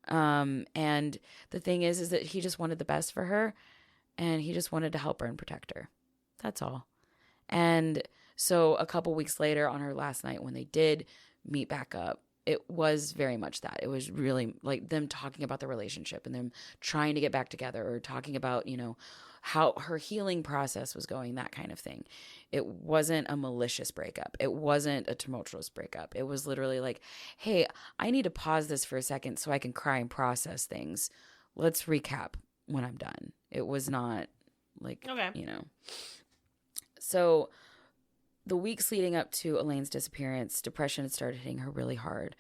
And the thing is that he just wanted the best for her, and he just wanted to help her and protect her. That's all. And so a couple weeks later, on her last night when they did meet back up, it was very much that. It was really like them talking about the relationship and them trying to get back together, or talking about, how her healing process was going, that kind of thing. It wasn't a malicious breakup. It wasn't a tumultuous breakup. It was literally like, hey, I need to pause this for a second so I can cry and process things. Let's recap when I'm done. It was not like, okay. So the weeks leading up to Elaine's disappearance, depression had started hitting her really hard.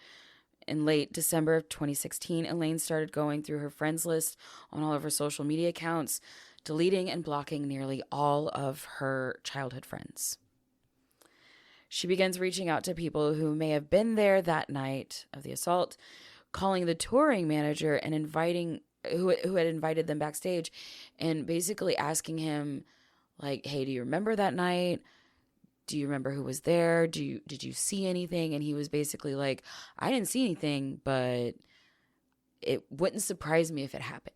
In late December of 2016, Elaine started going through her friends list on all of her social media accounts, deleting and blocking nearly all of her childhood friends. She begins reaching out to people who may have been there that night of the assault, calling the touring manager and inviting who had invited them backstage, and basically asking him, like, hey, do you remember that night? Do you remember who was there? Did you see anything? And he was basically like, I didn't see anything, but it wouldn't surprise me if it happened.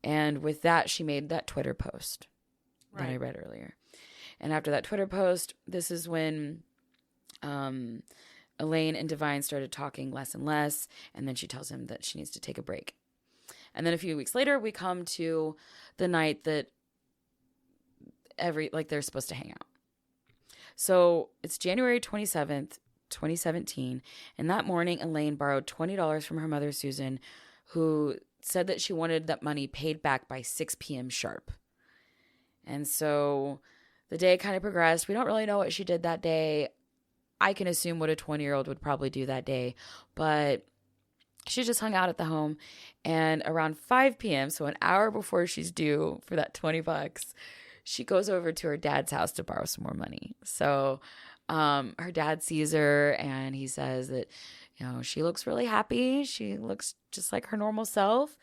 And with that, she made that Twitter post that I read earlier. And after that Twitter post, this is when Elaine and Divine started talking less and less. And then she tells him that she needs to take a break. And then a few weeks later, we come to the night that they're supposed to hang out. So it's January 27th, 2017. And that morning, Elaine borrowed $20 from her mother, Susan, who said that she wanted that money paid back by 6 p.m. sharp. And so the day kind of progressed. We don't really know what she did that day. I can assume what a 20-year-old would probably do that day. But she just hung out at the home. And around 5 p.m., so an hour before she's due for that $20, she goes over to her dad's house to borrow some more money. So her dad sees her, and he says that, she looks really happy. She looks just like her normal self.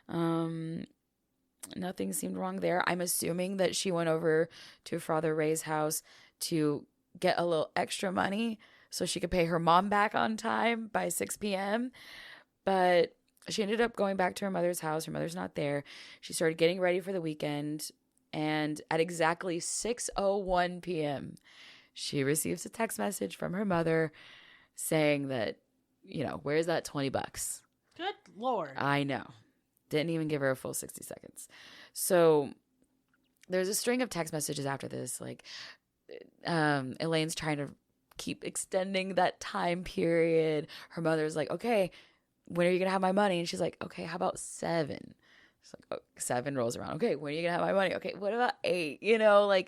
Nothing seemed wrong there. I'm assuming that she went over to Father Ray's house to get a little extra money so she could pay her mom back on time by 6 p.m. But she ended up going back to her mother's house. Her mother's not there. She started getting ready for the weekend. And at exactly 6:01 p.m., she receives a text message from her mother saying that, where's that $20? Good Lord. I know. Didn't even give her a full 60 seconds. So there's a string of text messages after this. Like, Elaine's trying to keep extending that time period. Her mother's like, okay, when are you going to have my money? And she's like, okay, how about 7? It's like, 7 rolls around. Okay, when are you going to have my money? Okay, what about 8? Yeah.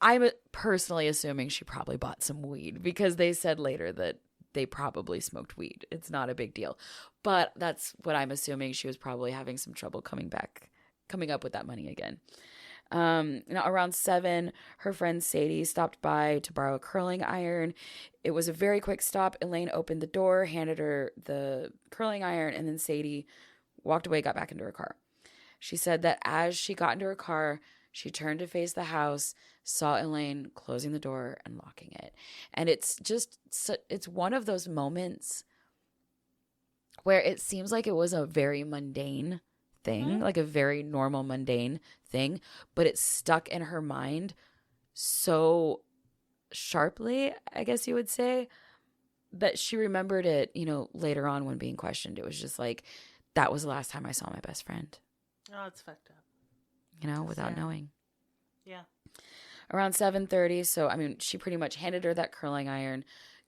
I'm personally assuming she probably bought some weed, because they said later that they probably smoked weed. It's not a big deal. But that's what I'm assuming. She was probably having some trouble coming up with that money again. Now around 7, her friend Sadie stopped by to borrow a curling iron. It was a very quick stop. Elaine opened the door, handed her the curling iron, and then Sadie walked away, got back into her car. She said that as she got into her car, She turned to face the house, saw Elaine closing the door and locking it. And it's one of those moments where it seems like it was a very mundane thing, like a very normal, mundane thing, but it stuck in her mind so sharply, I guess you would say, that she remembered it, later on when being questioned. It was just like, that was the last time I saw my best friend. Oh, it's fucked up. Without knowing. Yeah. Around 7:30, so, she pretty much handed her that curling iron,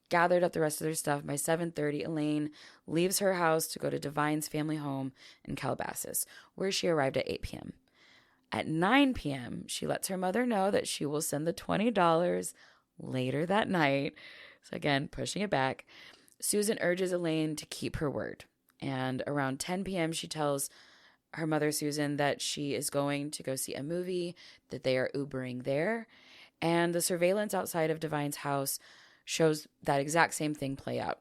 gathered up the rest of their stuff. By 7:30, Elaine leaves her house to go to Divine's family home in Calabasas, where she arrived at 8 p.m. At 9 p.m., she lets her mother know that she will send the $20 later that night. So again, pushing it back. Susan urges Elaine to keep her word. And around 10 p.m., she tells her mother, Susan, that she is going to go see a movie, that they are Ubering there. And the surveillance outside of Divine's house shows that exact same thing play out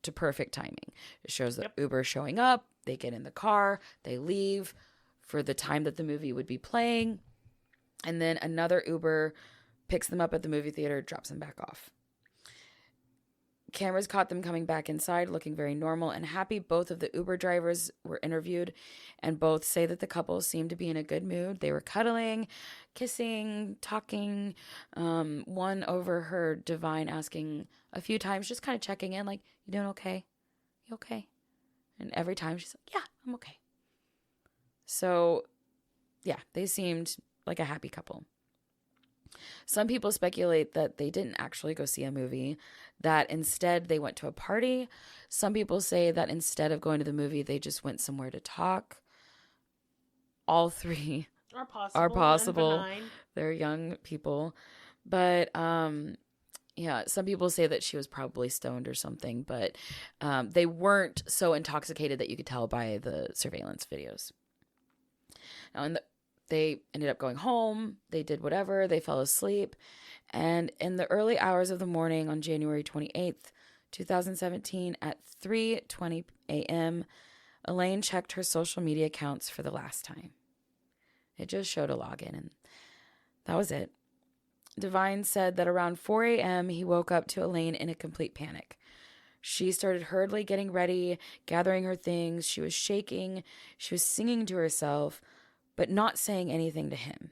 to perfect timing. It shows the Uber showing up, they get in the car, they leave for the time that the movie would be playing, and then another Uber picks them up at the movie theater, drops them back off. Cameras caught them coming back inside, looking very normal and happy. Both of the Uber drivers were interviewed, and both say that the couple seemed to be in a good mood. They were cuddling, kissing, talking. One overheard Divine asking a few times, just kind of checking in, like, "You doing okay? You okay?" And every time she's like, "Yeah, I'm okay." So, yeah, they seemed like a happy couple. Some people speculate that they didn't actually go see a movie, that instead they went to a party. Some people say that instead of going to the movie, they just went somewhere to talk. All three are possible. They're young people. But, yeah, some people say that she was probably stoned or something, but they weren't so intoxicated that you could tell by the surveillance videos. Now, they ended up going home. They did whatever. They fell asleep. And in the early hours of the morning on January 28th, 2017, at 3:20 a.m., Elaine checked her social media accounts for the last time. It just showed a login, and that was it. Divine said that around 4 a.m., he woke up to Elaine in a complete panic. She started hurriedly getting ready, gathering her things. She was shaking. She was singing to herself, but not saying anything to him.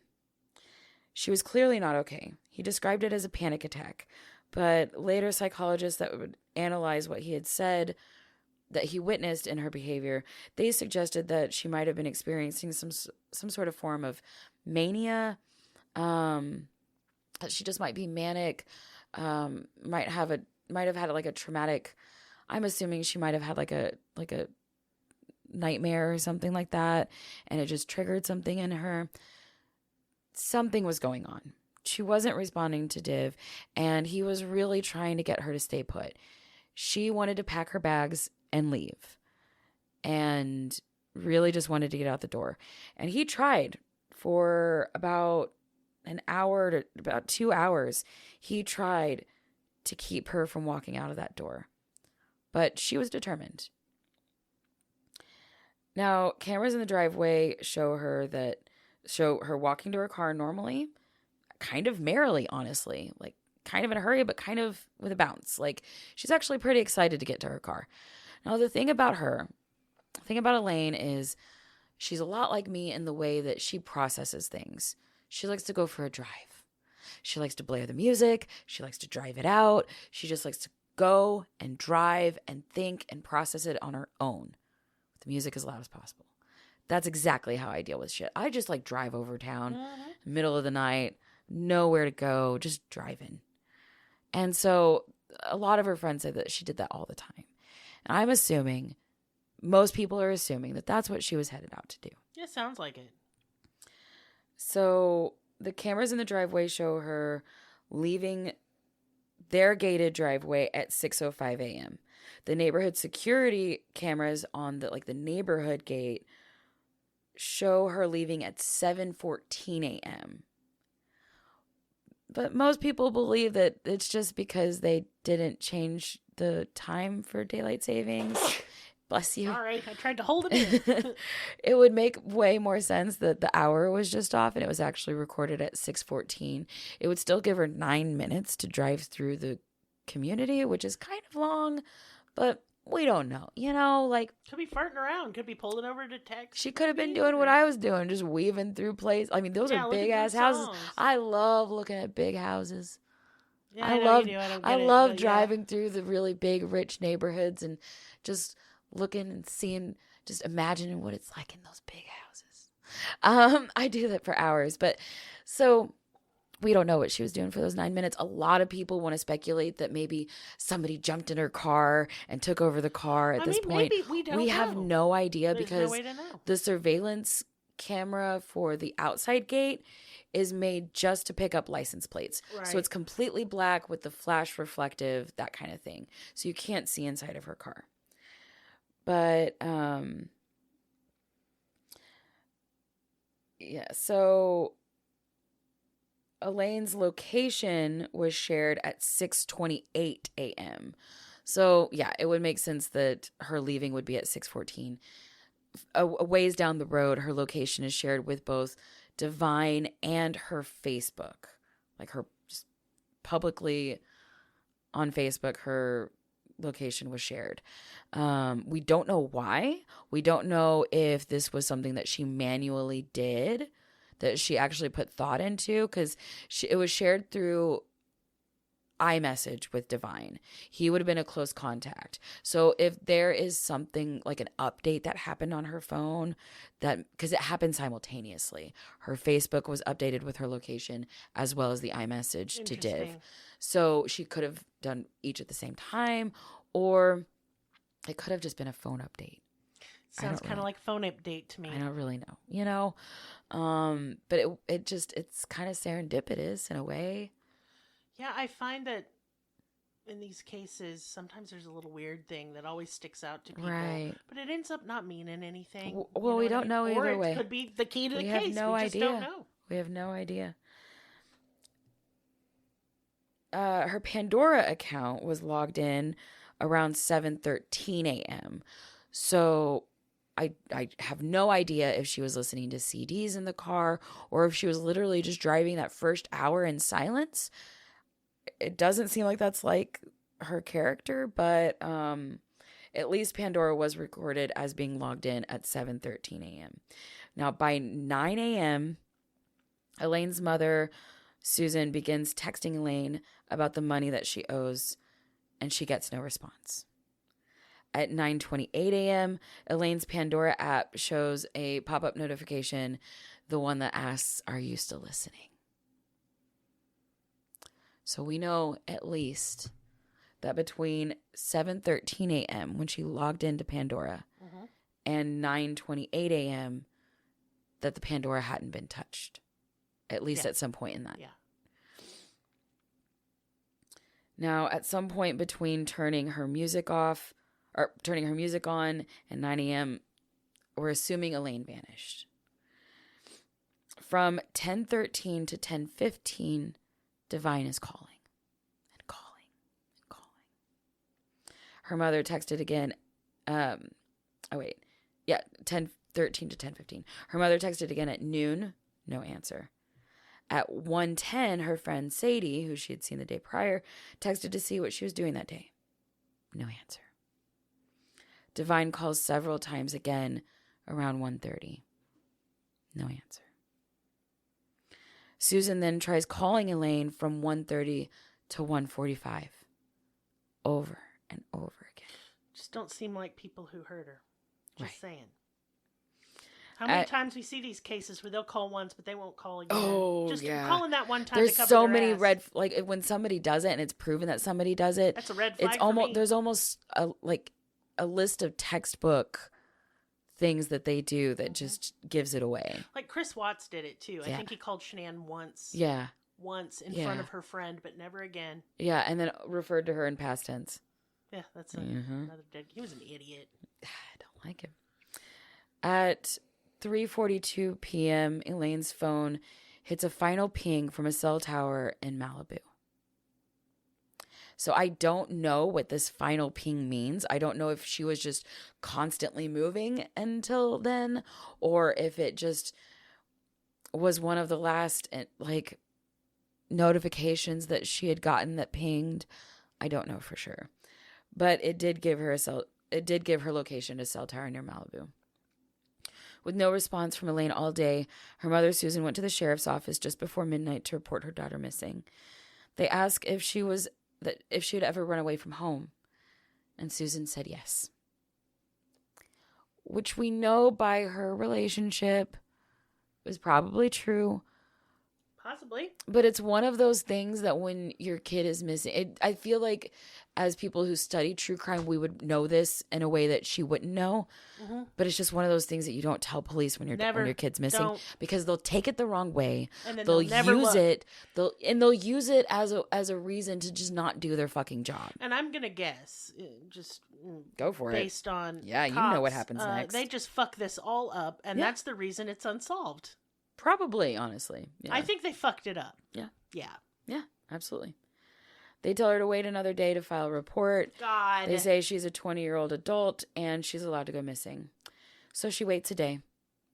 She was clearly not okay. He described it as a panic attack, but later psychologists that would analyze what he had said, that he witnessed in her behavior, they suggested that she might have been experiencing some sort of form of mania, that she just might be manic, might have had like a traumatic. I'm assuming she might have had like a nightmare or something like that, and it just triggered something in her. Something was going on. She wasn't responding to Div, and he was really trying to get her to stay put. She wanted to pack her bags and leave, and really just wanted to get out the door. And he tried for about an hour to about 2 hours. He tried to keep her from walking out of that door, but she was determined. Now, cameras in the driveway show her walking to her car normally, kind of merrily, honestly, like kind of in a hurry, but kind of with a bounce. Like, she's actually pretty excited to get to her car. Now, the thing about Elaine is she's a lot like me in the way that she processes things. She likes to go for a drive. She likes to blare the music. She likes to drive it out. She just likes to go and drive and think and process it on her own. The music as loud as possible. That's exactly how I deal with shit. I just like drive over town, middle of the night, nowhere to go, just driving. And so a lot of her friends say that she did that all the time. And I'm assuming, most people are assuming that that's what she was headed out to do. Yeah, sounds like it. So the cameras in the driveway show her leaving their gated driveway at 6:05 a.m. The neighborhood security cameras on the neighborhood gate show her leaving at 7:14 a.m. But most people believe that it's just because they didn't change the time for daylight savings. Bless you. Sorry, I tried to hold it in. It would make way more sense that the hour was just off and it was actually recorded at 6:14. It would still give her 9 minutes to drive through the community, which is kind of long, but we don't know. Like... Could be farting around. Could be pulling over to text. She could have been doing what I was doing, just weaving through places. I mean, those are big-ass houses. I love looking at big houses. Yeah, I love driving through the really big, rich neighborhoods and just looking and seeing, just imagining what it's like in those big houses. I do that for hours. But so we don't know what she was doing for those 9 minutes. A lot of people want to speculate that maybe somebody jumped in her car and took over the car at this point. Maybe we don't know. Have no idea. There's because no way to know. The surveillance camera for the outside gate is made just to pick up license plates. Right. So it's completely black with the flash reflective, that kind of thing. So you can't see inside of her car. But, so Elaine's location was shared at 6:28 a.m. So, it would make sense that her leaving would be at 6:14. A ways down the road, her location is shared with both Divine and her Facebook. Like her just publicly on Facebook, her location was shared. We don't know why. We don't know if this was something that she manually did, that she actually put thought into, because it was shared through iMessage with Divine. He would have been a close contact. So if there is something like an update that happened on her phone, because it happened simultaneously, her Facebook was updated with her location as well as the iMessage to Div. So she could have done each at the same time, or it could have just been a phone update. Sounds kind of like phone update to me. I don't really know. But it's kind of serendipitous in a way. Yeah, I find that in these cases, sometimes there's a little weird thing that always sticks out to people. Right. But it ends up not meaning anything. Well, we don't know either way. Or it could be the key to the case. We have no idea. Just don't know. We have no idea. Her Pandora account was logged in around 7:13 a.m. So I have no idea if she was listening to CDs in the car or if she was literally just driving that first hour in silence. It doesn't seem like that's like her character, but at least Pandora was recorded as being logged in at 7:13 a.m. Now, by 9 a.m., Elaine's mother, Susan, begins texting Elaine about the money that she owes, and she gets no response. At 9:28 a.m., Elaine's Pandora app shows a pop-up notification, the one that asks, "Are you still listening?" So we know at least that between 7:13 a.m. when she logged into Pandora and 9:28 a.m. that the Pandora hadn't been touched, at least at some point in that. Yeah. Now, at some point between turning her music on and 9 a.m., we're assuming Elaine vanished. From 10:13 to 10:15, Divine is calling and calling and calling. Her mother texted again. 10:13 to 10:15. Her mother texted again at noon. No answer. At 1:10, her friend Sadie, who she had seen the day prior, texted to see what she was doing that day. No answer. Divine calls several times again around 1:30. No answer. Susan then tries calling Elaine from 1:30 to 1:45. Over and over again. Just don't seem like people who heard her. Just saying. How many times we see these cases where they'll call once, but they won't call again? Oh, just yeah. calling that one time There's to cover so their many ass. like when somebody does it and it's proven that somebody does it. That's a red flag It's for almost me. There's almost a list of textbook things that they do that just gives it away. Like Chris Watts did it too. I think he called Shanann once. Yeah. Once in front of her friend, but never again. Yeah, and then referred to her in past tense. Yeah, that's another dead. He was an idiot. I don't like him. At 3:42 p.m., Elaine's phone hits a final ping from a cell tower in Malibu. So I don't know what this final ping means. I don't know if she was just constantly moving until then, or if it just was one of the last like notifications that she had gotten that pinged. I don't know for sure, but it did give her location to a cell tower near Malibu. With no response from Elaine all day, her mother Susan went to the sheriff's office just before midnight to report her daughter missing. They asked if she had ever run away from home, and Susan said yes, which we know by her relationship was probably true. Possibly. But it's one of those things that when your kid is missing, I feel like as people who study true crime, we would know this in a way that she wouldn't know. Mm-hmm. But it's just one of those things that you don't tell police when your kid's missing, because they'll take it the wrong way. And then they'll use it. They'll use it as a reason to just not do their fucking job. And I'm gonna guess, just go for based on cops, you know what happens next. They just fuck this all up, and that's the reason it's unsolved. Probably, honestly. Yeah. I think they fucked it up. Yeah. Yeah. Yeah, absolutely. They tell her to wait another day to file a report. God. They say she's a 20-year-old adult and she's allowed to go missing. So she waits a day.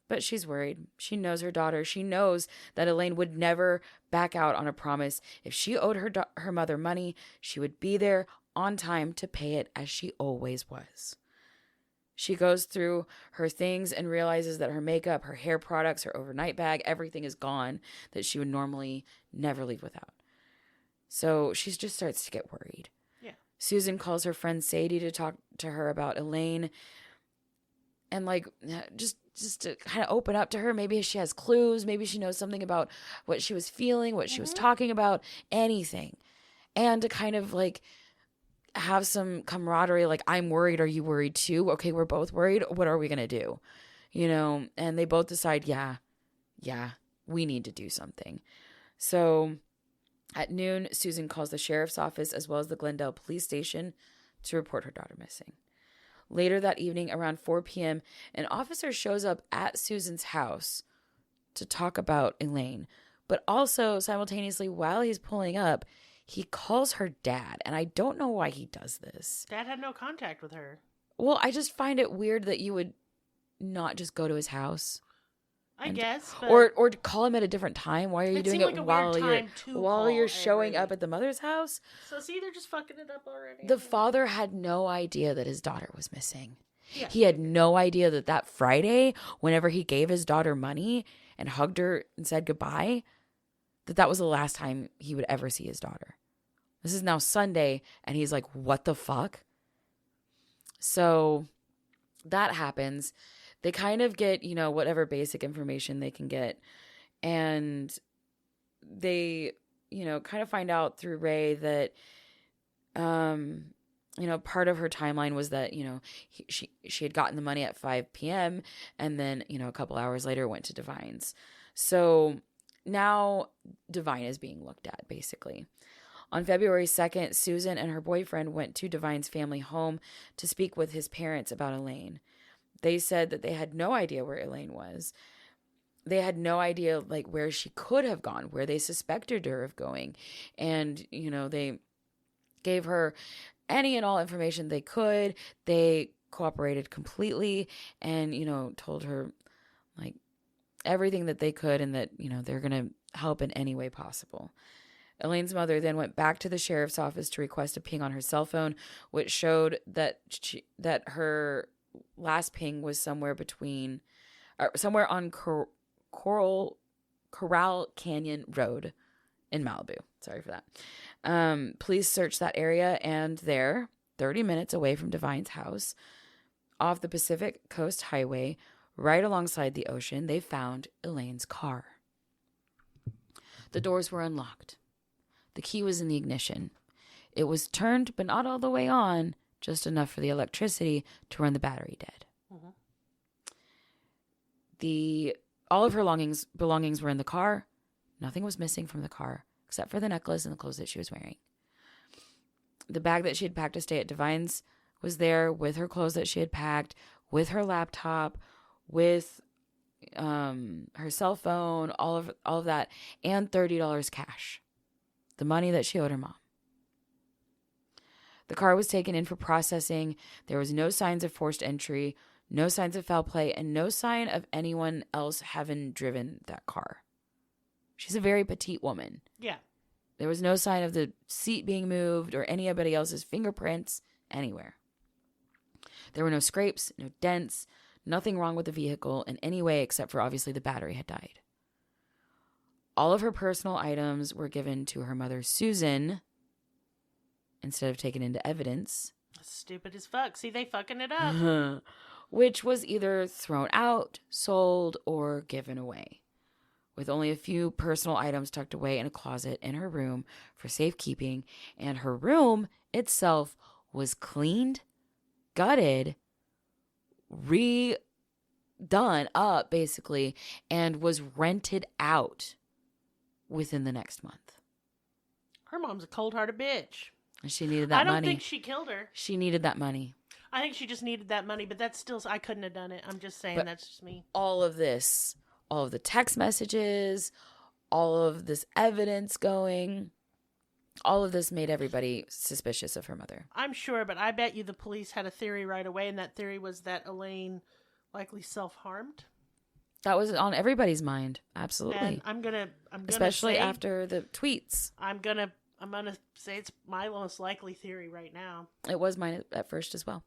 But she's worried. She knows her daughter. She knows that Elaine would never back out on a promise. If she owed her mother money, she would be there on time to pay it, as she always was. She goes through her things and realizes that her makeup, her hair products, her overnight bag, everything is gone that she would normally never leave without. So she just starts to get worried. Yeah. Susan calls her friend Sadie to talk to her about Elaine and like just to kind of open up to her. Maybe she has clues. Maybe she knows something about what she was feeling, what she was talking about, anything. And to kind of like have some camaraderie, like, I'm worried, are you worried too? Okay, we're both worried. What are we going to do? You know, and they both decide, yeah, we need to do something. So at noon, Susan calls the sheriff's office as well as the Glendale Police Station to report her daughter missing. Later that evening, around 4 p.m., an officer shows up at Susan's house to talk about Elaine. But also, simultaneously, while he's pulling up, he calls her dad, and I don't know why he does this. Dad had no contact with her. Well, I just find it weird that you would not just go to his house. I guess. But or call him at a different time. Why are you doing it while you're showing up at the mother's house? So see, they're just fucking it up already. The father had no idea that his daughter was missing. Yeah. He had no idea that Friday, whenever he gave his daughter money and hugged her and said goodbye, that was the last time he would ever see his daughter. This is now Sunday, and he's like, what the fuck? So that happens. They kind of get, whatever basic information they can get. And they, kind of find out through Ray that, part of her timeline was that, she had gotten the money at 5 p.m. and then, a couple hours later went to Divine's. So now Divine is being looked at, basically. On February 2nd, Susan and her boyfriend went to Divine's family home to speak with his parents about Elaine. They said that they had no idea where Elaine was. They had no idea, where she could have gone, where they suspected her of going. And, they gave her any and all information they could. They cooperated completely and, told her, everything that they could and that, they're going to help in any way possible. Elaine's mother then went back to the sheriff's office to request a ping on her cell phone, which showed that her last ping was somewhere on Corral Canyon Road in Malibu. Sorry for that. Police searched that area, and there, 30 minutes away from Divine's house, off the Pacific Coast Highway, right alongside the ocean, they found Elaine's car. The doors were unlocked. The key was in the ignition. It was turned, but not all the way on, just enough for the electricity to run the battery dead. Mm-hmm. All of her belongings were in the car. Nothing was missing from the car, except for the necklace and the clothes that she was wearing. The bag that she had packed to stay at Divine's was there with her clothes that she had packed, with her laptop, with her cell phone, all of that, and $30 cash. The money that she owed her mom. The car was taken in for processing. There was no signs of forced entry, no signs of foul play, and no sign of anyone else having driven that car. She's a very petite woman. Yeah. There was no sign of the seat being moved or anybody else's fingerprints anywhere. There were no scrapes, no dents, nothing wrong with the vehicle in any way except for obviously the battery had died. All of her personal items were given to her mother, Susan, instead of taken into evidence. Stupid as fuck. See, they fucking it up. Which was either thrown out, sold, or given away. With only a few personal items tucked away in a closet in her room for safekeeping, and her room itself was cleaned, gutted, redone up, basically, and was rented out within the next month. Her mom's a cold-hearted bitch. And she needed that money. I don't think she killed her. She needed that money. I think she just needed that money, but that's still, I couldn't have done it. I'm just saying, that's just me. All of this, all of the text messages, all of this evidence going, all of this made everybody suspicious of her mother. I'm sure, but I bet you the police had a theory right away, and that theory was that Elaine likely self-harmed. That was on everybody's mind. Absolutely. And I'm gonna especially say, after the tweets. I'm gonna say it's my most likely theory right now. It was mine at first as well.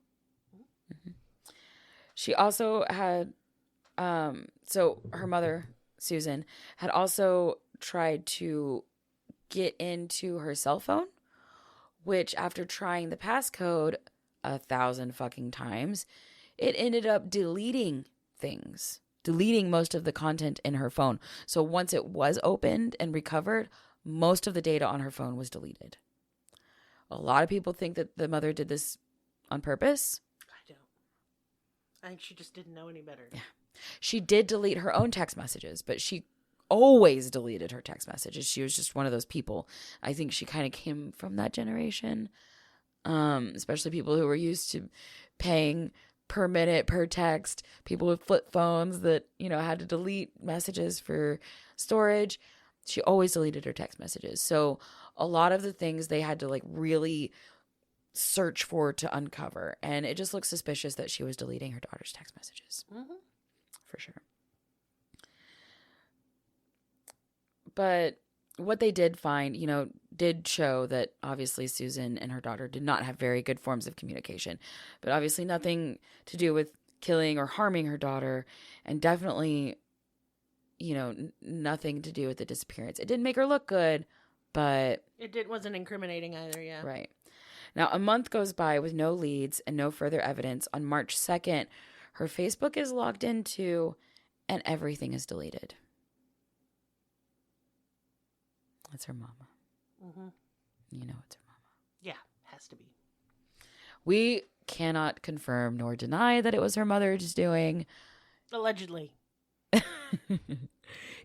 Mm-hmm. She also had, so her mother, Susan, had also tried to get into her cell phone, which after trying the passcode 1,000 fucking times, it ended up deleting things, deleting most of the content in her phone. So once it was opened and recovered, most of the data on her phone was deleted. A lot of people think that the mother did this on purpose. I don't. I think she just didn't know any better. Yeah. She did delete her own text messages, but she always deleted her text messages. She was just one of those people. I think she kind of came from that generation, especially people who were used to paying per minute, per text, people with flip phones that, you know, had to delete messages for storage. She always deleted her text messages. So a lot of the things they had to like really search for to uncover. And it just looks suspicious that she was deleting her daughter's text messages. Mm-hmm. For sure. But what they did find, you know, did show that obviously Susan and her daughter did not have very good forms of communication. But obviously nothing to do with killing or harming her daughter. And definitely, you know, nothing to do with the disappearance. It didn't make her look good, but wasn't incriminating either, yeah. Right. Now, a month goes by with no leads and no further evidence. On March 2nd, her Facebook is logged into and everything is deleted. That's her mama. Mm-hmm. You know it's her mama. Yeah, has to be. We cannot confirm nor deny that it was her mother's doing. Allegedly.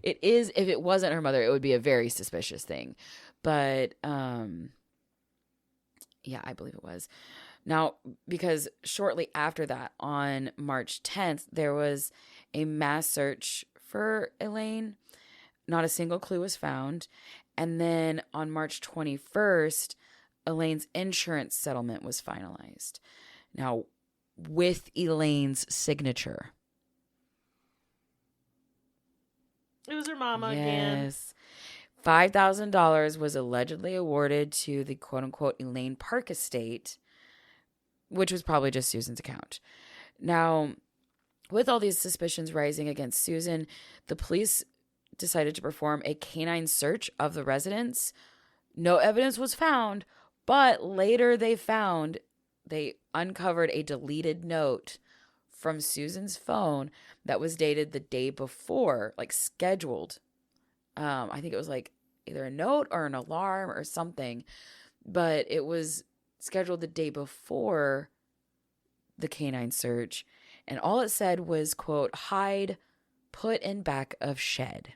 It is, if it wasn't her mother, it would be a very suspicious thing. But, yeah, I believe it was. Now, because shortly after that, on March 10th, there was a mass search for Elaine. Not a single clue was found. And then on March 21st, Elaine's insurance settlement was finalized. Now, with Elaine's signature. It was her mama again. Yes. $5,000 was allegedly awarded to the quote-unquote Elaine Park estate, which was probably just Susan's account. Now, with all these suspicions rising against Susan, the police decided to perform a canine search of the residence. No evidence was found, but later they uncovered a deleted note from Susan's phone that was dated the day before, like scheduled. I think it was like either a note or an alarm or something, but it was scheduled the day before the canine search. And all it said was, quote, hide, put in back of shed.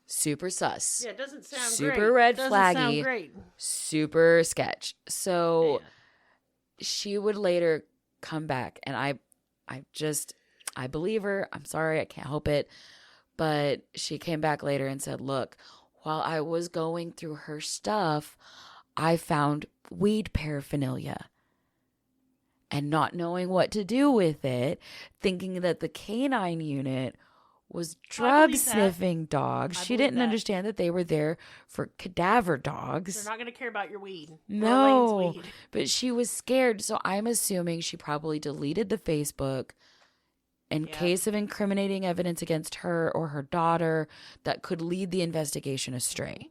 Super sus. Yeah, it doesn't sound super great. Red Doesn't flaggy. Sound great. Super sketch. So yeah. She would later come back, and I believe her. I'm sorry, I can't help it. But she came back later and said, look, while I was going through her stuff, I found weed paraphernalia. And not knowing what to do with it, thinking that the canine unit was drug sniffing dogs. She didn't understand that they were there for cadaver dogs. They're not going to care about your weed. No, weed. But she was scared. So I'm assuming she probably deleted the Facebook in case of incriminating evidence against her or her daughter that could lead the investigation astray.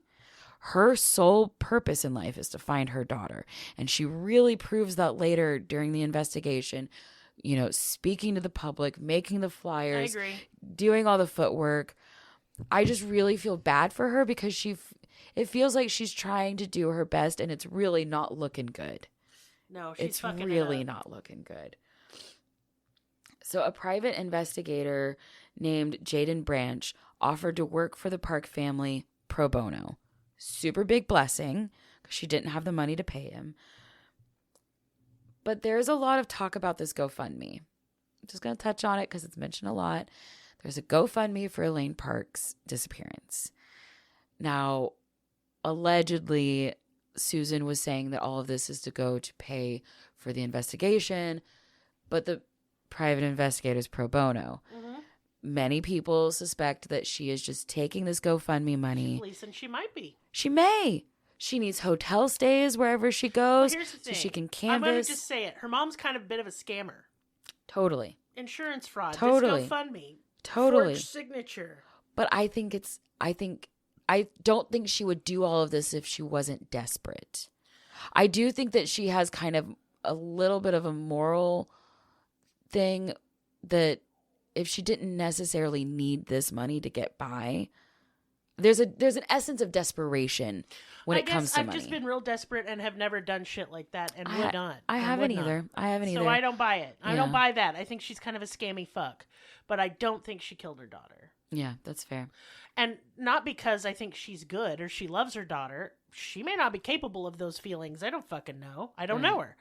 Her sole purpose in life is to find her daughter. And she really proves that later during the investigation, you know, speaking to the public, making the flyers, doing all the footwork. I just really feel bad for her because it feels like she's trying to do her best and it's really not looking good. No, she's fucking really not looking good. So a private investigator named Jaden Branch offered to work for the Park family pro bono. Super big blessing because she didn't have the money to pay him. But there's a lot of talk about this GoFundMe. I'm just going to touch on it because it's mentioned a lot. There's a GoFundMe for Elaine Park's disappearance. Now, allegedly, Susan was saying that all of this is to go to pay for the investigation, but the private investigator's pro bono. Mm-hmm. Many people suspect that she is just taking this GoFundMe money. And she might be. She may. She needs hotel stays wherever she goes so she can canvas. I'm going to just say it. Her mom's kind of a bit of a scammer. Totally. Insurance fraud. Totally. This GoFundMe. Totally. Forged signature. But I don't think she would do all of this if she wasn't desperate. I do think that she has kind of a little bit of a moral thing that if she didn't necessarily need this money to get by, there's an essence of desperation when it comes to money. I've just been real desperate and have never done shit like that and would not. I haven't either. So I don't buy it. I don't buy that. I think she's kind of a scammy fuck. But I don't think she killed her daughter. Yeah, that's fair. And not because I think she's good or she loves her daughter. She may not be capable of those feelings. I don't fucking know. I don't know her.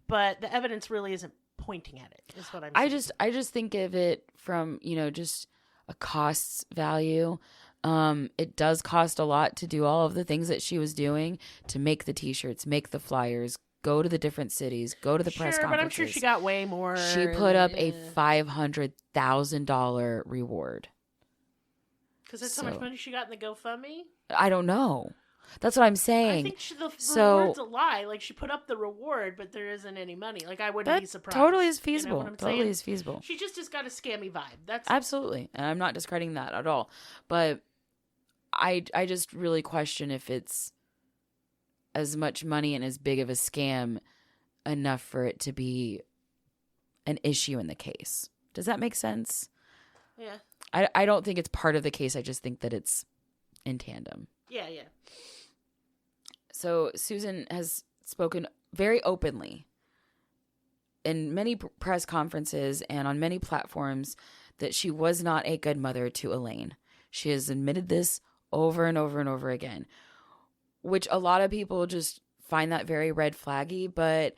But the evidence really isn't pointing at it, is what I'm saying. I just think of it from, just a costs value. It does cost a lot to do all of the things that she was doing, to make the t-shirts, make the flyers, go to the different cities, go to the press conferences. But I'm sure she got way more. She put up a $500,000 reward. Because that's how much money she got in the GoFundMe? I don't know. That's what I'm saying. I think the reward's a lie. Like, she put up the reward, but there isn't any money. Like, I wouldn't be surprised. Totally is feasible. You know what I'm saying? Is feasible. She just got a scammy vibe. That's absolutely. And I'm not discrediting that at all. But I just really question if it's as much money and as big of a scam enough for it to be an issue in the case. Does that make sense? Yeah. I don't think it's part of the case. I just think that it's in tandem. Yeah. So Susan has spoken very openly in many press conferences and on many platforms that she was not a good mother to Elaine. She has admitted this over and over and over again, which a lot of people just find that very red flaggy. But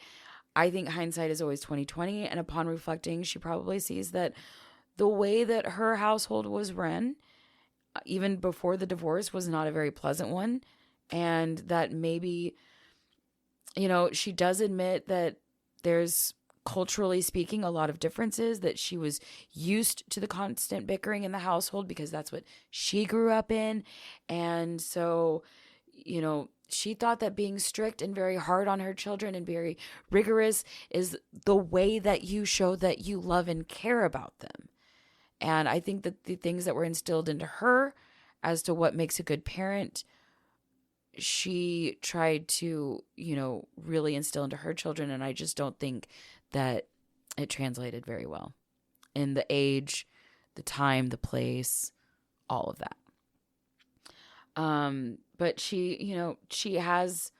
I think hindsight is always 20/20. And upon reflecting, she probably sees that the way that her household was run, even before the divorce, was not a very pleasant one. And that maybe, she does admit that there's, culturally speaking, a lot of differences, that she was used to the constant bickering in the household because that's what she grew up in. And so, she thought that being strict and very hard on her children and very rigorous is the way that you show that you love and care about them. And I think that the things that were instilled into her as to what makes a good parent, she tried to, really instill into her children. And I just don't think that it translated very well in the age, the time, the place, all of that. But she has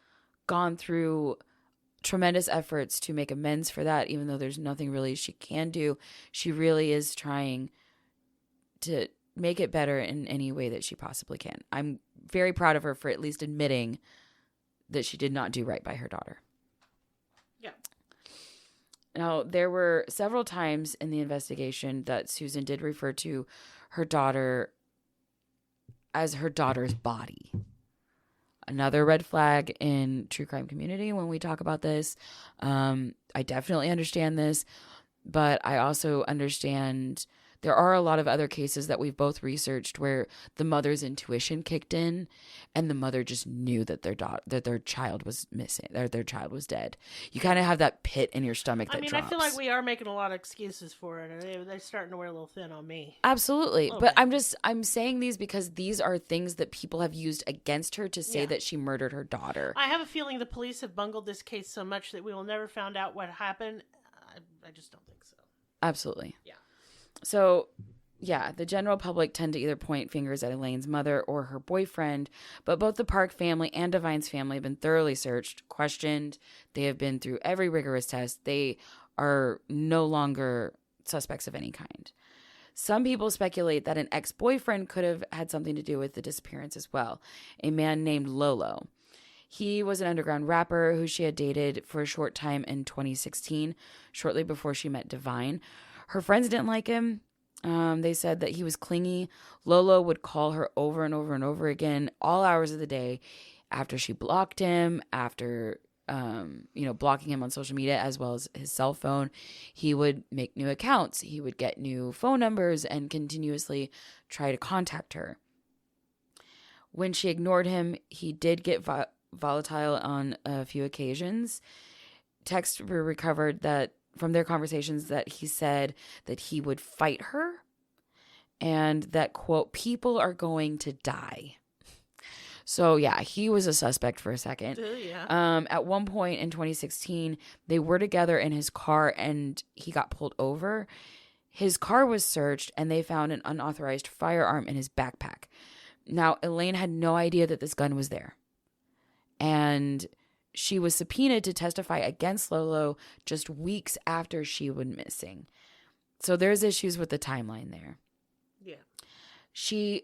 gone through tremendous efforts to make amends for that, even though there's nothing really she can do. She really is trying to make it better in any way that she possibly can. I'm very proud of her for at least admitting that she did not do right by her daughter. Yeah. Now, there were several times in the investigation that Susan did refer to her daughter as her daughter's body. Another red flag in true crime community when we talk about this. I definitely understand this, but I also understand there are a lot of other cases that we've both researched where the mother's intuition kicked in and the mother just knew that their child was missing, or their child was dead. You kind of have that pit in your stomach that drops. I feel like we are making a lot of excuses for it, and they're starting to wear a little thin on me. Absolutely. But I'm saying these because these are things that people have used against her to say that she murdered her daughter. I have a feeling the police have bungled this case so much that we will never find out what happened. I just don't think so. Absolutely. Yeah. So, yeah, the general public tend to either point fingers at Elaine's mother or her boyfriend, but both the Park family and Devine's family have been thoroughly searched, questioned. They have been through every rigorous test. They are no longer suspects of any kind. Some people speculate that an ex-boyfriend could have had something to do with the disappearance as well, a man named Lolo. He was an underground rapper who she had dated for a short time in 2016, shortly before she met Devine. Her friends didn't like him. They said that he was clingy. Lolo would call her over and over and over again, all hours of the day, after she blocked him, after blocking him on social media as well as his cell phone. He would make new accounts. He would get new phone numbers and continuously try to contact her. When she ignored him, he did get volatile on a few occasions. Texts were recovered that from their conversations that he said that he would fight her and that, quote, people are going to die. So, yeah, he was a suspect for a second. At one point in 2016, they were together in his car and he got pulled over. His car was searched and they found an unauthorized firearm in his backpack. Now, Elaine had no idea that this gun was there. And she was subpoenaed to testify against Lolo just weeks after she went missing. So there's issues with the timeline there. Yeah.